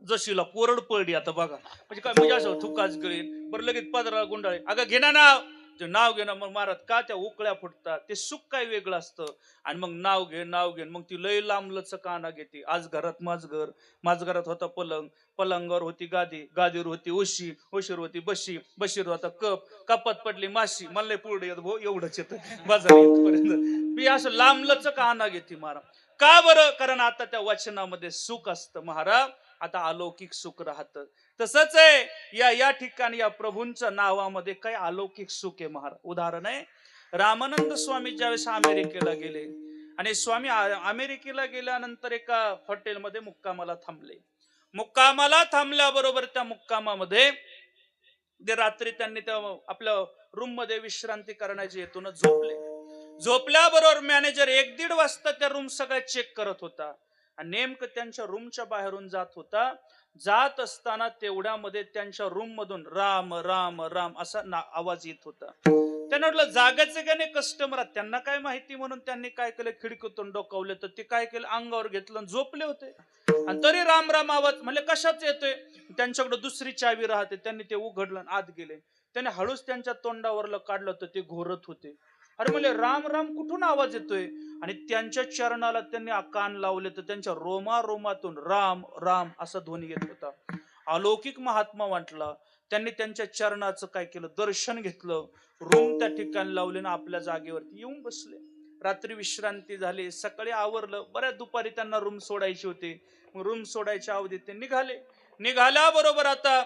जशीला कोरड पडली आता बघा, म्हणजे काय म्हणजे असं थुकाच गळी, बरं लगेच पदरा गुंडाळे, अगं घे ना नाव, ते नाव घेणं मग महाराज का त्या उकळ्या फुटतात, ते सुख काय वेगळं असतं. आणि मग नाव घे मग ती लय लांबलच काना घेते. आज घरात माझ घरात होता पलंग, पलंगावर होती गादी, गादीवर होती उशी, उशीर होती बशी, बशीर होता कप, कपात पडली माशी, मला पुढे येत भाऊ एवढंच येत बाजार इथपर्यंत. मी असं लांबलच काना घेते महाराज. का बरं? कारण आता त्या वचनामध्ये सुख असतं महाराज. आता अलौकिक सुख राहतं. तसंच आहे या ठिकाणी या प्रभूंच्या नावामध्ये काही अलौकिक सुख आहे महाराज. उदाहरण आहे, रामानंद स्वामी ज्यावेळेस अमेरिकेला गेले आणि स्वामी अमेरिकेला गेल्यानंतर एका हॉटेलमध्ये मुक्कामाला थांबले. मुक्कामाला थांबल्याबरोबर त्या मुक्कामामध्ये ते रात्री त्यांनी त्या आपल्या रूम मध्ये विश्रांती करण्याची हेतून झोपले. झोपल्याबरोबर मॅनेजर 1-1:30 वाजता त्या रूम सगळ्या चेक करत होता आणि नेमकं त्यांच्या रूमच्या बाहेरून जात होता. जात असताना तेवढ्यामध्ये त्यांच्या रूम मधून राम राम राम असा आवाज येत होता. त्यांना म्हटलं जागायचं का नाही कस्टमर, त्यांना काय माहिती म्हणून त्यांनी काय केलं, खिडकीतून डोकावलं तर ते काय केलं, अंगावर घेतलं झोपले होते. आणि तरी राम राम आवाज, म्हणजे कशाच येतोय. त्यांच्याकडे दुसरी चावी राहते, त्यांनी ते उघडलं आत गेले. त्याने हळूच त्यांच्या तोंडावरलं काढलं तर ते घोरत होते. अरे म्हणले राम राम कुठून आवाज येतोय. आणि त्यांच्या चरणाला त्यांनी कान लावले तर त्यांच्या रोमा रोमातून राम राम असा ध्वनी येत होता. अलौकिक महात्मा वाटला. त्यांनी त्यांच्या चरणाचं काय केलं, दर्शन घेतलं. रूम त्या ठिकाणी लावले ना आपल्या जागेवरती येऊन बसले. रात्री विश्रांती झाली, सकाळी आवरलं. बऱ्याच दुपारी त्यांना रूम सोडायची होती. रूम सोडायच्या अवधीत ते निघाले. निघाल्याबरोबर आता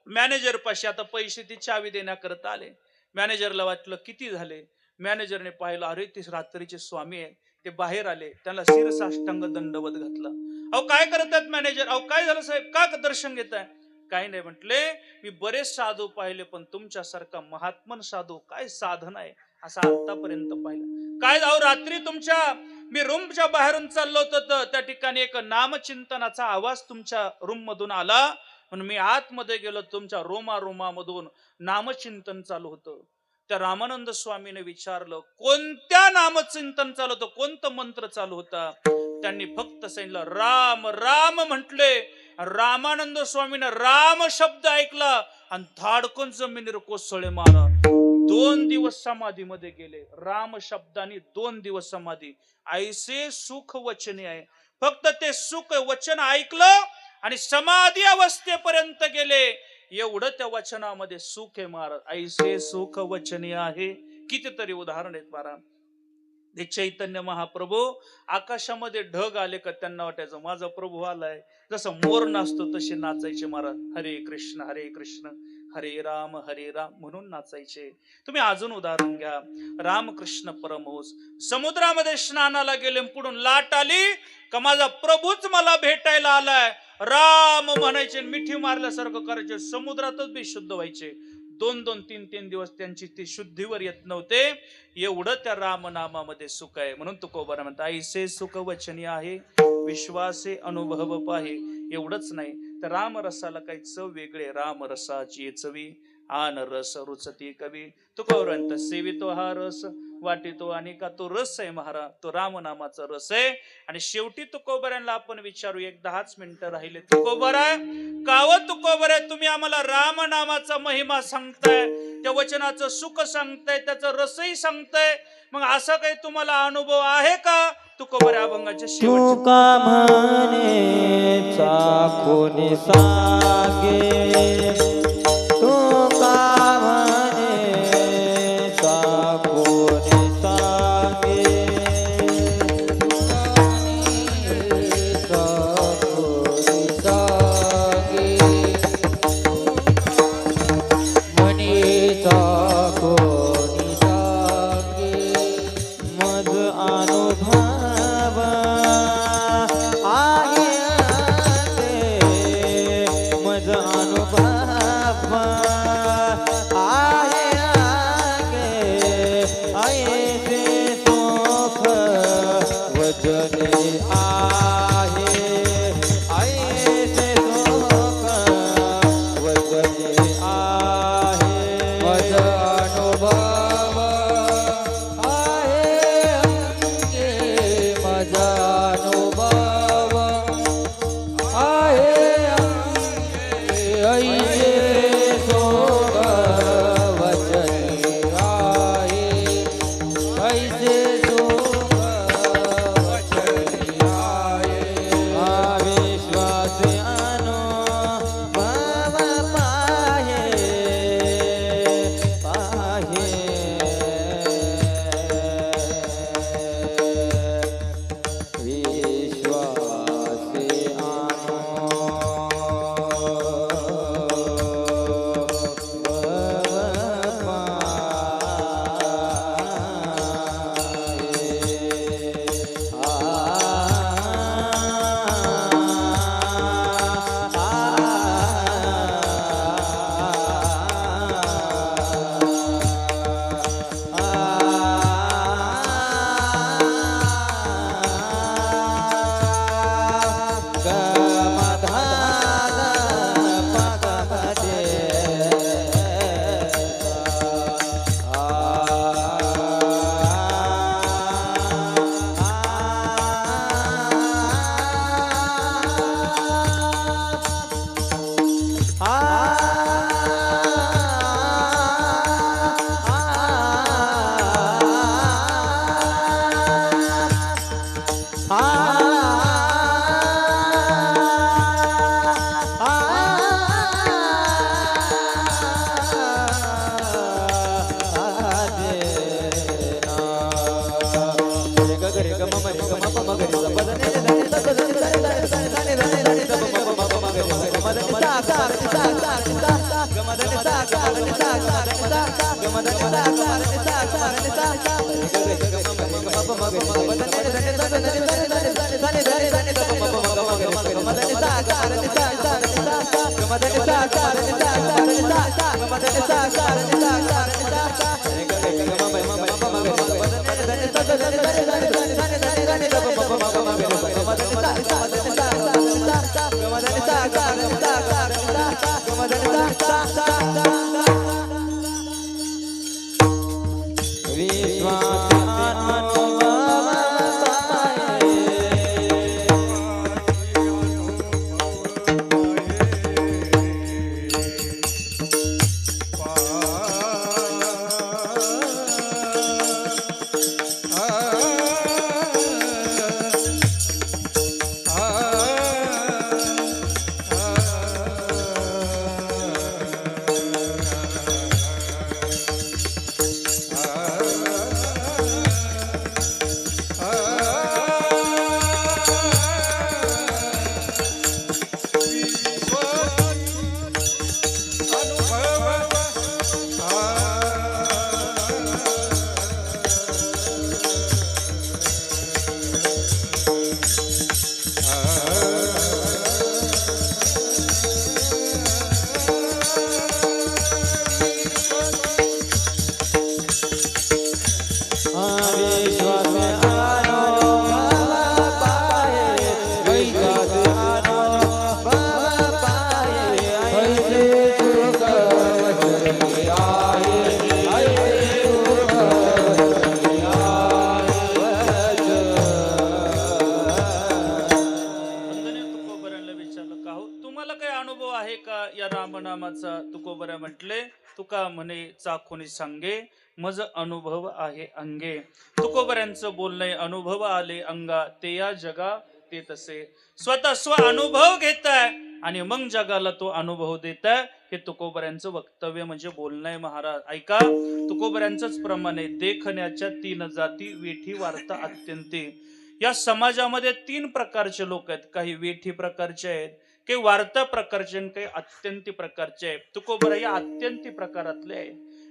मॅनेजर पाशी आता पैसे ती चावी देण्याकरता आले. मॅनेजरला वाटलं किती झाले. मॅनेजरने पाहिलं, अरे ते रात्रीचे स्वामी आहे. ते बाहेर आले, त्यांना शिरसाष्टांग दंडवत घातला. अहो काय करतात मॅनेजर, अहो काय झालं साहेब, का दर्शन घेताय. काही नाही म्हटले, मी बरेच साधू पाहिले पण तुमच्यासारखा महात्मन साधू काय साधन आहे असं आतापर्यंत पाहिलं. काय जाऊ रात्री तुमच्या मी रूमच्या बाहेरून चाललो होतो त्या ठिकाणी एक नामचिंतनाचा आवाज तुमच्या रूम मधून आला. म्हणून मी आतमध्ये गेलो, तुमच्या रोमा रोमामधून नामचिंतन चालू होतं. त्या रामानंद स्वामीने विचारलं कोणत्या नामचिंतन चालू होतं, कोणतं मंत्र चालू होता. त्यांनी फक्त सांगितलं राम राम म्हटले. रामानंद स्वामीने राम शब्द ऐकला आणि धाडकन जमिनीवर कोसळले मारा. 2 दिवस समाधीमध्ये गेले. राम शब्दाने 2 दिवस समाधी. ऐसे सुख वचने आहे. फक्त ते सुख वचन ऐकलं आणि समाधी अवस्थेपर्यंत गेले. एवढं त्या वचनामध्ये सुख आहे महाराज. ऐसे सुख वचने आहे. कितीतरी उदाहरण आहेत महाराज. ते चैतन्य महाप्रभू आकाशामध्ये ढग आले का त्यांना वाटायचं माझा प्रभू आलाय. जसं मोर नाचतो तसे नाचायचे महाराज. हरे कृष्ण हरे राम म्हणून नाचायचे. तुम्ही अजून उदाहरण घ्या. रामकृष्ण परमहंस समुद्रामध्ये स्नानाला गेले, पुढून लाट आली का माझा प्रभूच मला भेटायला आलाय. राम म्हणायचे, मिठी मारल्यासारखं करायचे, समुद्रातच बेशुद्ध व्हायचे. 2-2, 3-3 दिवस त्यांची ती शुद्धीवर येत नव्हते. एवढं त्या रामनामामध्ये सुख आहे. म्हणून तुकोबा म्हणतात ऐसे सुख वचनी आहे विश्वासे अनुभव पाहे. एवढंच नाही तर रामरसाला काही चव वेगळे. रामरसाची चवी आन रस रुचती कवी. तुकोबा सेवितो हा रस वाटितो आणि का तो रस आहे महाराज, तो रामनामाचा रस आहे. आणि शेवटी तुकोबऱ्यांना आपण विचारू, 10 मिनिटं राहिले. तुकोबरा काव तुकोबरा, तुम्ही आम्हाला रामनामाचा महिमा सांगताय, त्या वचनाचं सुख सांगताय, त्याचा रसही सांगताय, मग असा काही तुम्हाला अनुभव आहे का. तुकोबऱ्या अभंगाच्या शेवटचे तुका म्हणे चाखून सांगे, तुका म्हणे चाखून सांगे, चाखून सांगे, म्हणे चाखून सांगे मज अनुभव वंदनीय तुकोबऱ्यांना विचारलं का हो तुम्हाला काही अनुभव आहे का या रामनामाचा? तुकोबऱ्या म्हटले तुका म्हणे चाखुनी सांगे मज अनुभव आहे अंगे. तुकोबऱ्यांचं बोलणे अनुभव आले अंगा ते या जगा ते तसे. स्वतः स्व अनुभव घेताय आणि मग जगाला तो अनुभव देताय. हे तुकोबऱ्यांचं वक्तव्य म्हणजे बोलणं आहे महाराज. ऐका तुकोबऱ्यांचंच प्रमाणे देखण्याच्या तीन जाती वेठी वार्ता अत्यंती. या समाजामध्ये तीन प्रकारचे लोक आहेत. काही वेठी प्रकारचे आहेत, काही वार्ता प्रकारचे आणि काही अत्यंती प्रकारचे आहेत. तुकोबरा या अत्यंती प्रकारातले आहे.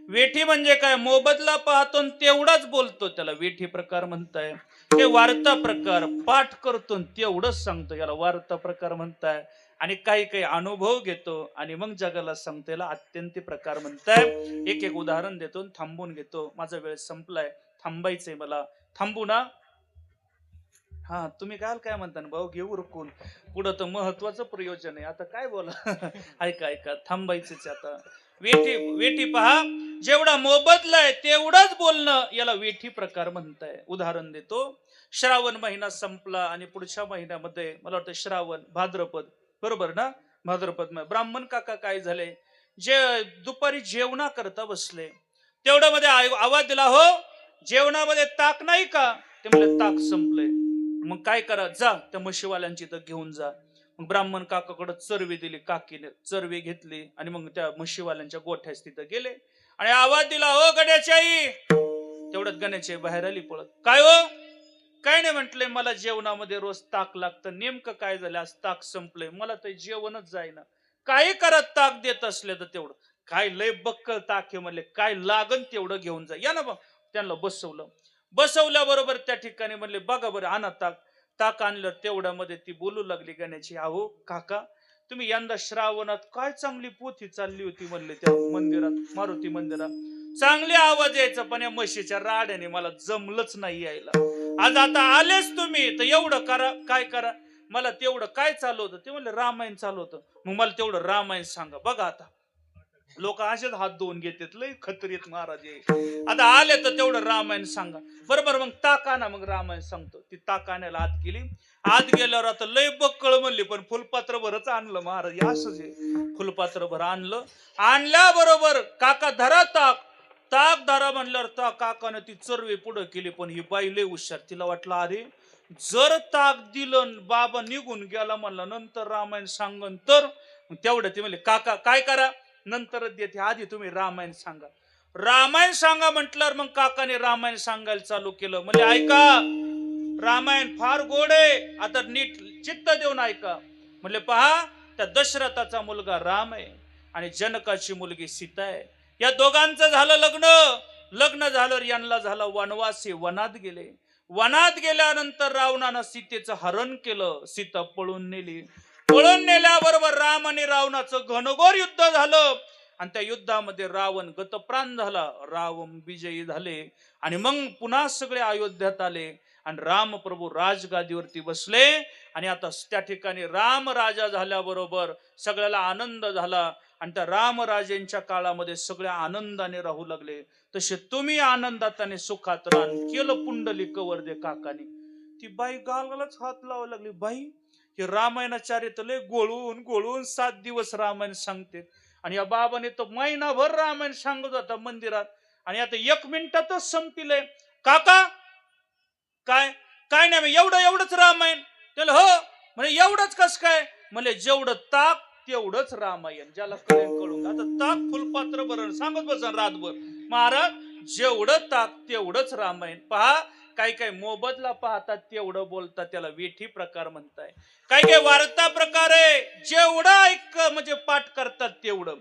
वेठी म्हणजे काय? मोबदला पाहतो आणि तेवढाच बोलतो, त्याला वेठी प्रकार म्हणताय. हे वार्ता प्रकार पाठ करतो आणि तेवढंच सांगतो, याला वार्ता प्रकार म्हणताय. आणि काही काही अनुभव घेतो आणि मग जगाला सांगतो, याला अत्यंती प्रकार म्हणताय. एक एक उदाहरण देतो, थांबून घेतो. माझा वेळ संपलाय, थांबायचंय मला. थांबू ना? हा, तुम्ही काय म्हणता ना भाऊ? घेऊ रुकून. पुढं तर महत्वाचं प्रयोजन आहे. आता काय बोला? ऐका ऐका, थांबायचंच आता. वेठी वेठी पहा, जेवढा मोबदलाय तेवढाच बोलणं, याला वेठी प्रकार म्हणताय. उदाहरण देतो. श्रावण महिना संपला आणि पुढच्या महिन्यामध्ये मला वाटतं श्रावण भाद्रपद, बरोबर ना? भाद्रपद ब्राह्मण काका काय झाले, जे दुपारी जेवणा करता बसले, तेवढ्या मध्ये आवाज दिला, हो जेवणामध्ये ताक नाही का? ते म्हणले ताक संपलंय. मग काय करा, जा त्या म्हशीवाल्यांची तर घेऊन जा. मग ब्राह्मण काकाकडे चरवी दिली, काकीने चरवी घेतली आणि मग त्या म्हशीवाल्यांच्या गोठ्यास तिथं गेले आणि आवाज दिला, हो गण्याची आई. तेवढ्यात गण्याची आई बाहेर आली पळत. काय हो? काय नाही म्हटलंय, मला जेवणामध्ये रोज ताक लागतं. नेमकं काय झालं, आज ताक संपलंय, मला तर जेवणच जाईना. काही करत ताक देत असले तर तेवढं काय लय बक्कल ताक आहे म्हणले, काय लागन तेवढं घेऊन जा. या ना बा. त्यांना बसवलं. बसवल्याबरोबर त्या ठिकाणी म्हणले, बघा बरं आणा ताक. ताक आणलं. तेवढ्यामध्ये ती बोलू लागली गण्याची, अहो काका तुम्ही यंदा श्रावणात काय चांगली पोथी चालली होती म्हणले त्या मंदिरात, मारुती मंदिरात. चांगले आवाज यायचा, पण या म्हशीच्या राड्याने मला जमलंच नाही यायला. आज आता आलेच तुम्ही तर एवढं करा. काय करा? मला तेवढं काय चालू होतं? ते म्हणले रामायण चालू होतं. मग मला तेवढं रामायण सांगा. बघा आता लोक असेच हात धुवून घेतात, लय खत्रीत महाराज. आता आले तर तेवढं रामायण सांगा. बरोबर, मग ताक आणा, मग रामायण सांगतो. ती ताक आणायला आत गेली. आत गेल्यावर आता लय बक्कळ म्हणली, पण फुलपात्र भरच आणलं महाराज. असंच आहे, फुलपात्र भर आणलं. आणल्याबरोबर काका धरा ताक. ताक धरा म्हणल्यावर काकाने ती चरवी पुढे केली. पण ही बाई लय हुशार. तिला वाटलं, अरे जर ताक दिलं बाबा निघून गेला म्हणलं नंतर रामायण सांगन तर. तेवढं ती म्हणले, काका काय करा, नंतरच देते, आधी तुम्ही रामायण सांगा. रामायण सांगा म्हटल्यावर मग काकाने रामायण सांगायला चालू केलं. म्हणजे ऐका, रामायण फार गोड आहे, आता नीट चित्त देऊन ऐका. म्हणले पहा, त्या दशरथाचा मुलगा राम आहे आणि जनकाची मुलगी सीता आहे. या दोघांचं झालं लग्न. लग्न झालं यांना झालं वनवासी, वनात गेले. वनात गेल्यानंतर रावणानं सीतेचं हरण केलं, सीता पळून नेली. पळून नेल्याबरोबर राम आणि रावणाचं घनघोर युद्ध झालं आणि त्या युद्धामध्ये रावण गतप्राण झाला, रावण विजयी झाले. आणि मग पुन्हा सगळे अयोध्यात आले आणि राम प्रभू राजगादीवरती बसले. आणि आता त्या ठिकाणी राम राजा झाल्याबरोबर सगळ्याला आनंद झाला आणि त्या रामराजेंच्या काळामध्ये सगळे आनंदाने राहू लागले. तसे तुम्ही आनंदात आणि सुखात राहा. केलं पुंडलिक वर्दे काकानी. ती बाई गालालाच हात लावा लागली. बाई हे रामायणाचार्य लय गोळून गोळून 7 दिवस रामायण सांगते आणि या बाबाने तर महिनाभर रामायण सांगत होता मंदिरात आणि आता 1 मिनिटातच संपले. काका काय काय नाही एवढंच रामायण. त्याला हो म्हणजे एवढंच कस काय म्हणजे जेवढं ताक तेवढंच रामायण. ज्याला कळेल कळून. आता ताक फुलपात्र बरं सांगत बसा रातभर. महाराज जेवढं ताक तेवढंच रामायण. पहा काही काही मोबदला पाहतात तेवढं बोलतात, त्याला वेठी प्रकार म्हणताय. काही काही वार्ता प्रकार आहे जेवढं ऐक म्हणजे पाठ करतात तेवढं.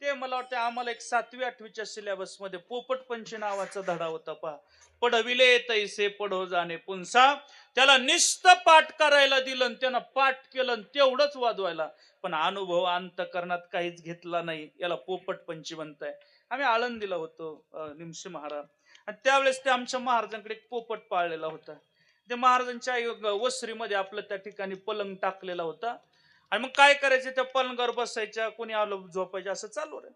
ते मला वाटतं आम्हाला एक 7वी 8वीच्या सिलेबस मध्ये पोपटपंची नावाचा धडा होता. पहा, पढविले तैसे पढो जाणे पुंसा. त्याला निस्त पाठ करायला दिलं, त्यानं पाठ केलं तेवढंच वाजवायला, पण अनुभव अंतकरणात काहीच घेतला नाही. याला पोपटपंची म्हणताय. आम्ही आळंदीला होतो निमशी महाराज आणि त्यावेळेस ते आमच्या महाराजांकडे एक पोपट पाळलेला होता. ते महाराजांच्या वसरीमध्ये आपलं त्या ठिकाणी पलंग टाकलेला होता आणि मग काय करायचं त्या पलंगावर बसायच्या, कोणी आलं झोपायचं, असं चालू रे.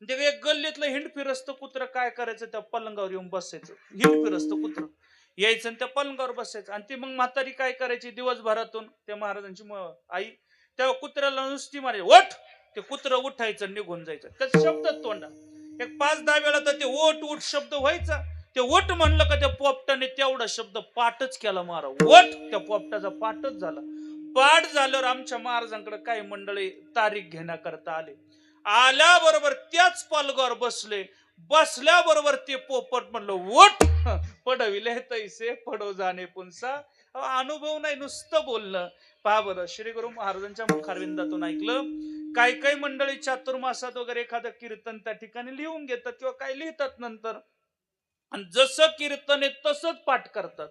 ते एक गल्लीतलं हिंडफिरस्त कुत्र काय करायचं त्या पलंगावर येऊन बसायचं. हिंडफिरस्त कुत्र यायचं आणि त्या पलंगावर बसायचं. आणि ती मग म्हातारी काय करायची दिवसभरातून त्या महाराजांची आई त्या कुत्र्याला नुसती मारायची, ओठ. ते कुत्र उठायचं निघून जायचं. त्याचा शब्द तोंडा एक 5-10 वेळा तर ते ओट उठ शब्द व्हायचा. ते ओट म्हणलं का त्या पोपटाने तेवढा शब्द पाठच केला. मारा ओट, त्या पोपटाचा पाठच झाला. पाठ झाल्यावर आमच्या महाराजांकडे काही मंडळी तारीख घेण्याकरता आले. आल्याबरोबर त्याच पलगावर बसले. बसल्याबरोबर ते पोपट म्हणलं ओट, पडविले तैसे पडो जाणे पुंसा. अनुभव नाही नुसतं बोलणं. पहा बरं, श्री गुरु महाराजांच्या मुखारविंदातून ऐकलं. काही काही मंडळी चातुर्मासात वगैरे एखादं कीर्तन त्या ठिकाणी लिहून घेतात किंवा काही लिहितात नंतर आणि जसं कीर्तन आहे तसंच पाठ करतात.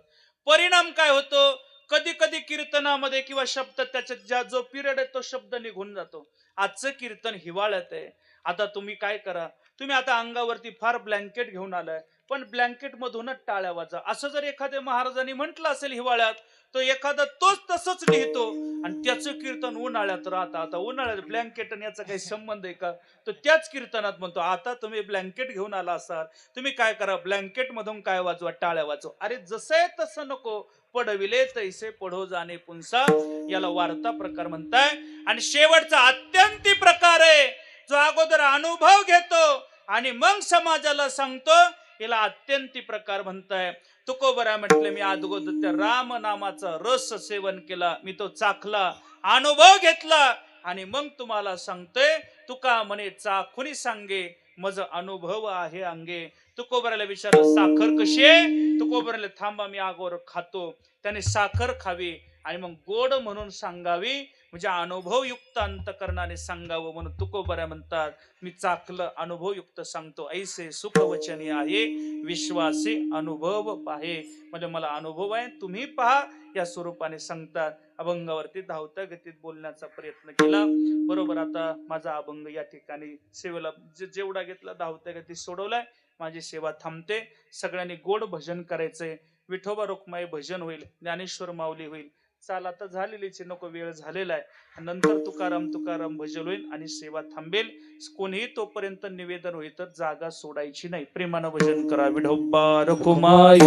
परिणाम काय होतो, कधी कधी कीर्तनामध्ये किंवा शब्द त्याच्यात ज्या जो पिरियड आहे तो शब्द निघून जातो. आजचं कीर्तन हिवाळ्यात आहे. आता तुम्ही काय करा, तुम्ही आता अंगावरती फार ब्लँकेट घेऊन आलाय पण ब्लँकेट मधूनच टाळ्या वाजा असं जर एखाद्या महाराजांनी म्हटलं असेल हिवाळ्यात, तो एखादा तोच तसंच लिहितो आणि त्याचं कीर्तन उन्हाळ्यात राहतं. आता उन्हाळ्यात ब्लँकेट आणि याचा काही संबंध आहे का? तो त्याच कीर्तनात म्हणतो आता तुम्ही ब्लँकेट घेऊन आला असाल, तुम्ही काय करा, ब्लँकेट मधून काय वाजवा, टाळ्या वाजवा. अरे जसं आहे तसं नको. पडविले तैसे पढो जाणे पुंसा. याला वार्ता प्रकार म्हणताय. आणि शेवटचा अत्यंती प्रकार आहे जो अगोदर अनुभव घेतो आणि मग समाजाला सांगतो, याला अत्यंती प्रकार म्हणताय. तुकोबरा म्हटले मी अगोदर त्या राम नामाचा रस सेवन केला, मी तो चाखला, अनुभव घेतला आणि मग तुम्हाला सांगतोय. तुका म्हणे चाखुनी सांगे मज अनुभव आहे अंगे. तुकोबराला विचारलं साखर कशी आहे? तुकोबराला थांबा मी अगोदर खातो. त्याने साखर खावी आणि मग गोड म्हणून सांगावी, म्हणजे अनुभवयुक्त अंतकरणाने सांगावं म्हणून तुकोबरा म्हणतात मी चाकलं अनुभवयुक्त सांगतो. ऐसे सुख वचनी आहे विश्वासी अनुभव पाहे. म्हणजे मला अनुभव आहे, तुम्ही पहा या स्वरूपाने सांगतात. अभंगावरती धावत्या गतीत बोलण्याचा प्रयत्न केला. बरोबर आता माझा अभंग या ठिकाणी सेवेला जेवढा घेतला धावत्या गतीत सोडवलाय. माझी सेवा थांबते. सगळ्यांनी गोड भजन करायचंय. विठोबा रुक्माई भजन होईल, ज्ञानेश्वर माऊली होईल. चाल आता झालेलीच नको, वेळ झालेला आहे. नंतर तुकाराम तुकाराम भजन होईल आणि सेवा थांबेल. कोणीही तोपर्यंत निवेदन होईल तर जागा सोडायची नाही. प्रेमानं भजन करा. विठोबा रुक्माई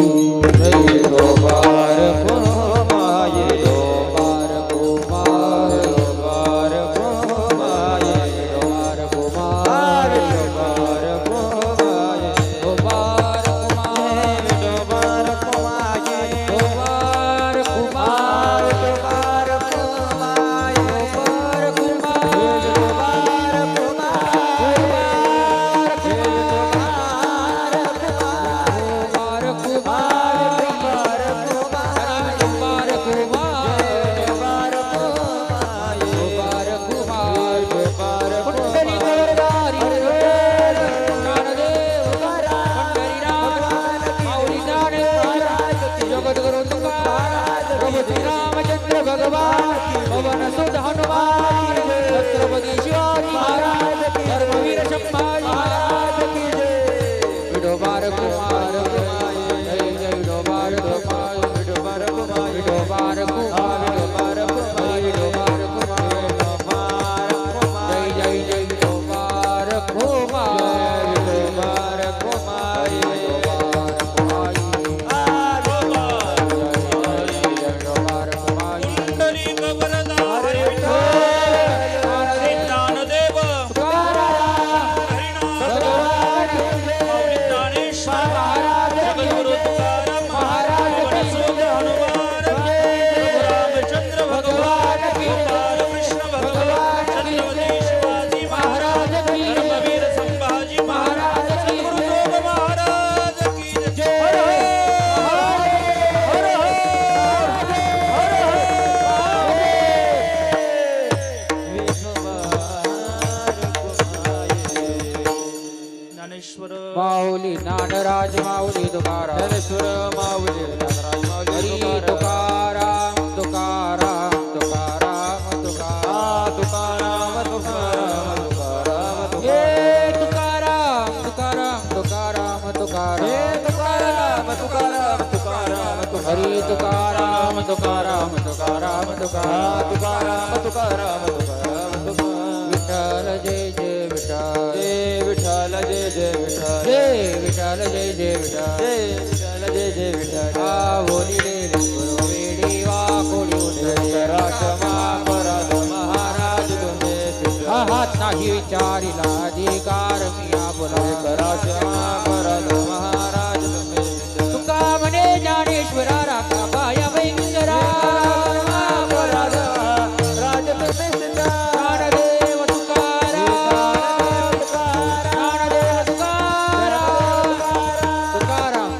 हरी तुकाराम तुकाराम तुकाराम तुकाराम तुकाराम तुकाराम तुकाराम विठ्ठल जय जय विठ्ठल जय विठ्ठल जय जय विठ्ठल जय विठ्ठल जय जय विठ्ठल बोलिले वेडी वा कोडी राजमा पराद महाराज तुम्ही हात नाही विचारिला अधिकार मिया बोला राजमा पराद महाराज तुम्ही तुका म्हणे ज्ञानेश्वरा राखा पाया वैंकरा पराद राज तुम्ही ज्ञानदेव तुकाराम ज्ञानदेव तुकाराम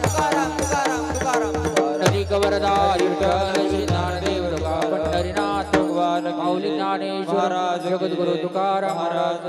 हरी कवरदारी विठ्ठल श्री ज्ञानदेव तुका पंढरीनाथ भगवान माऊली ज्ञानेश्वर जगद्गुरु तुकाराम महाराज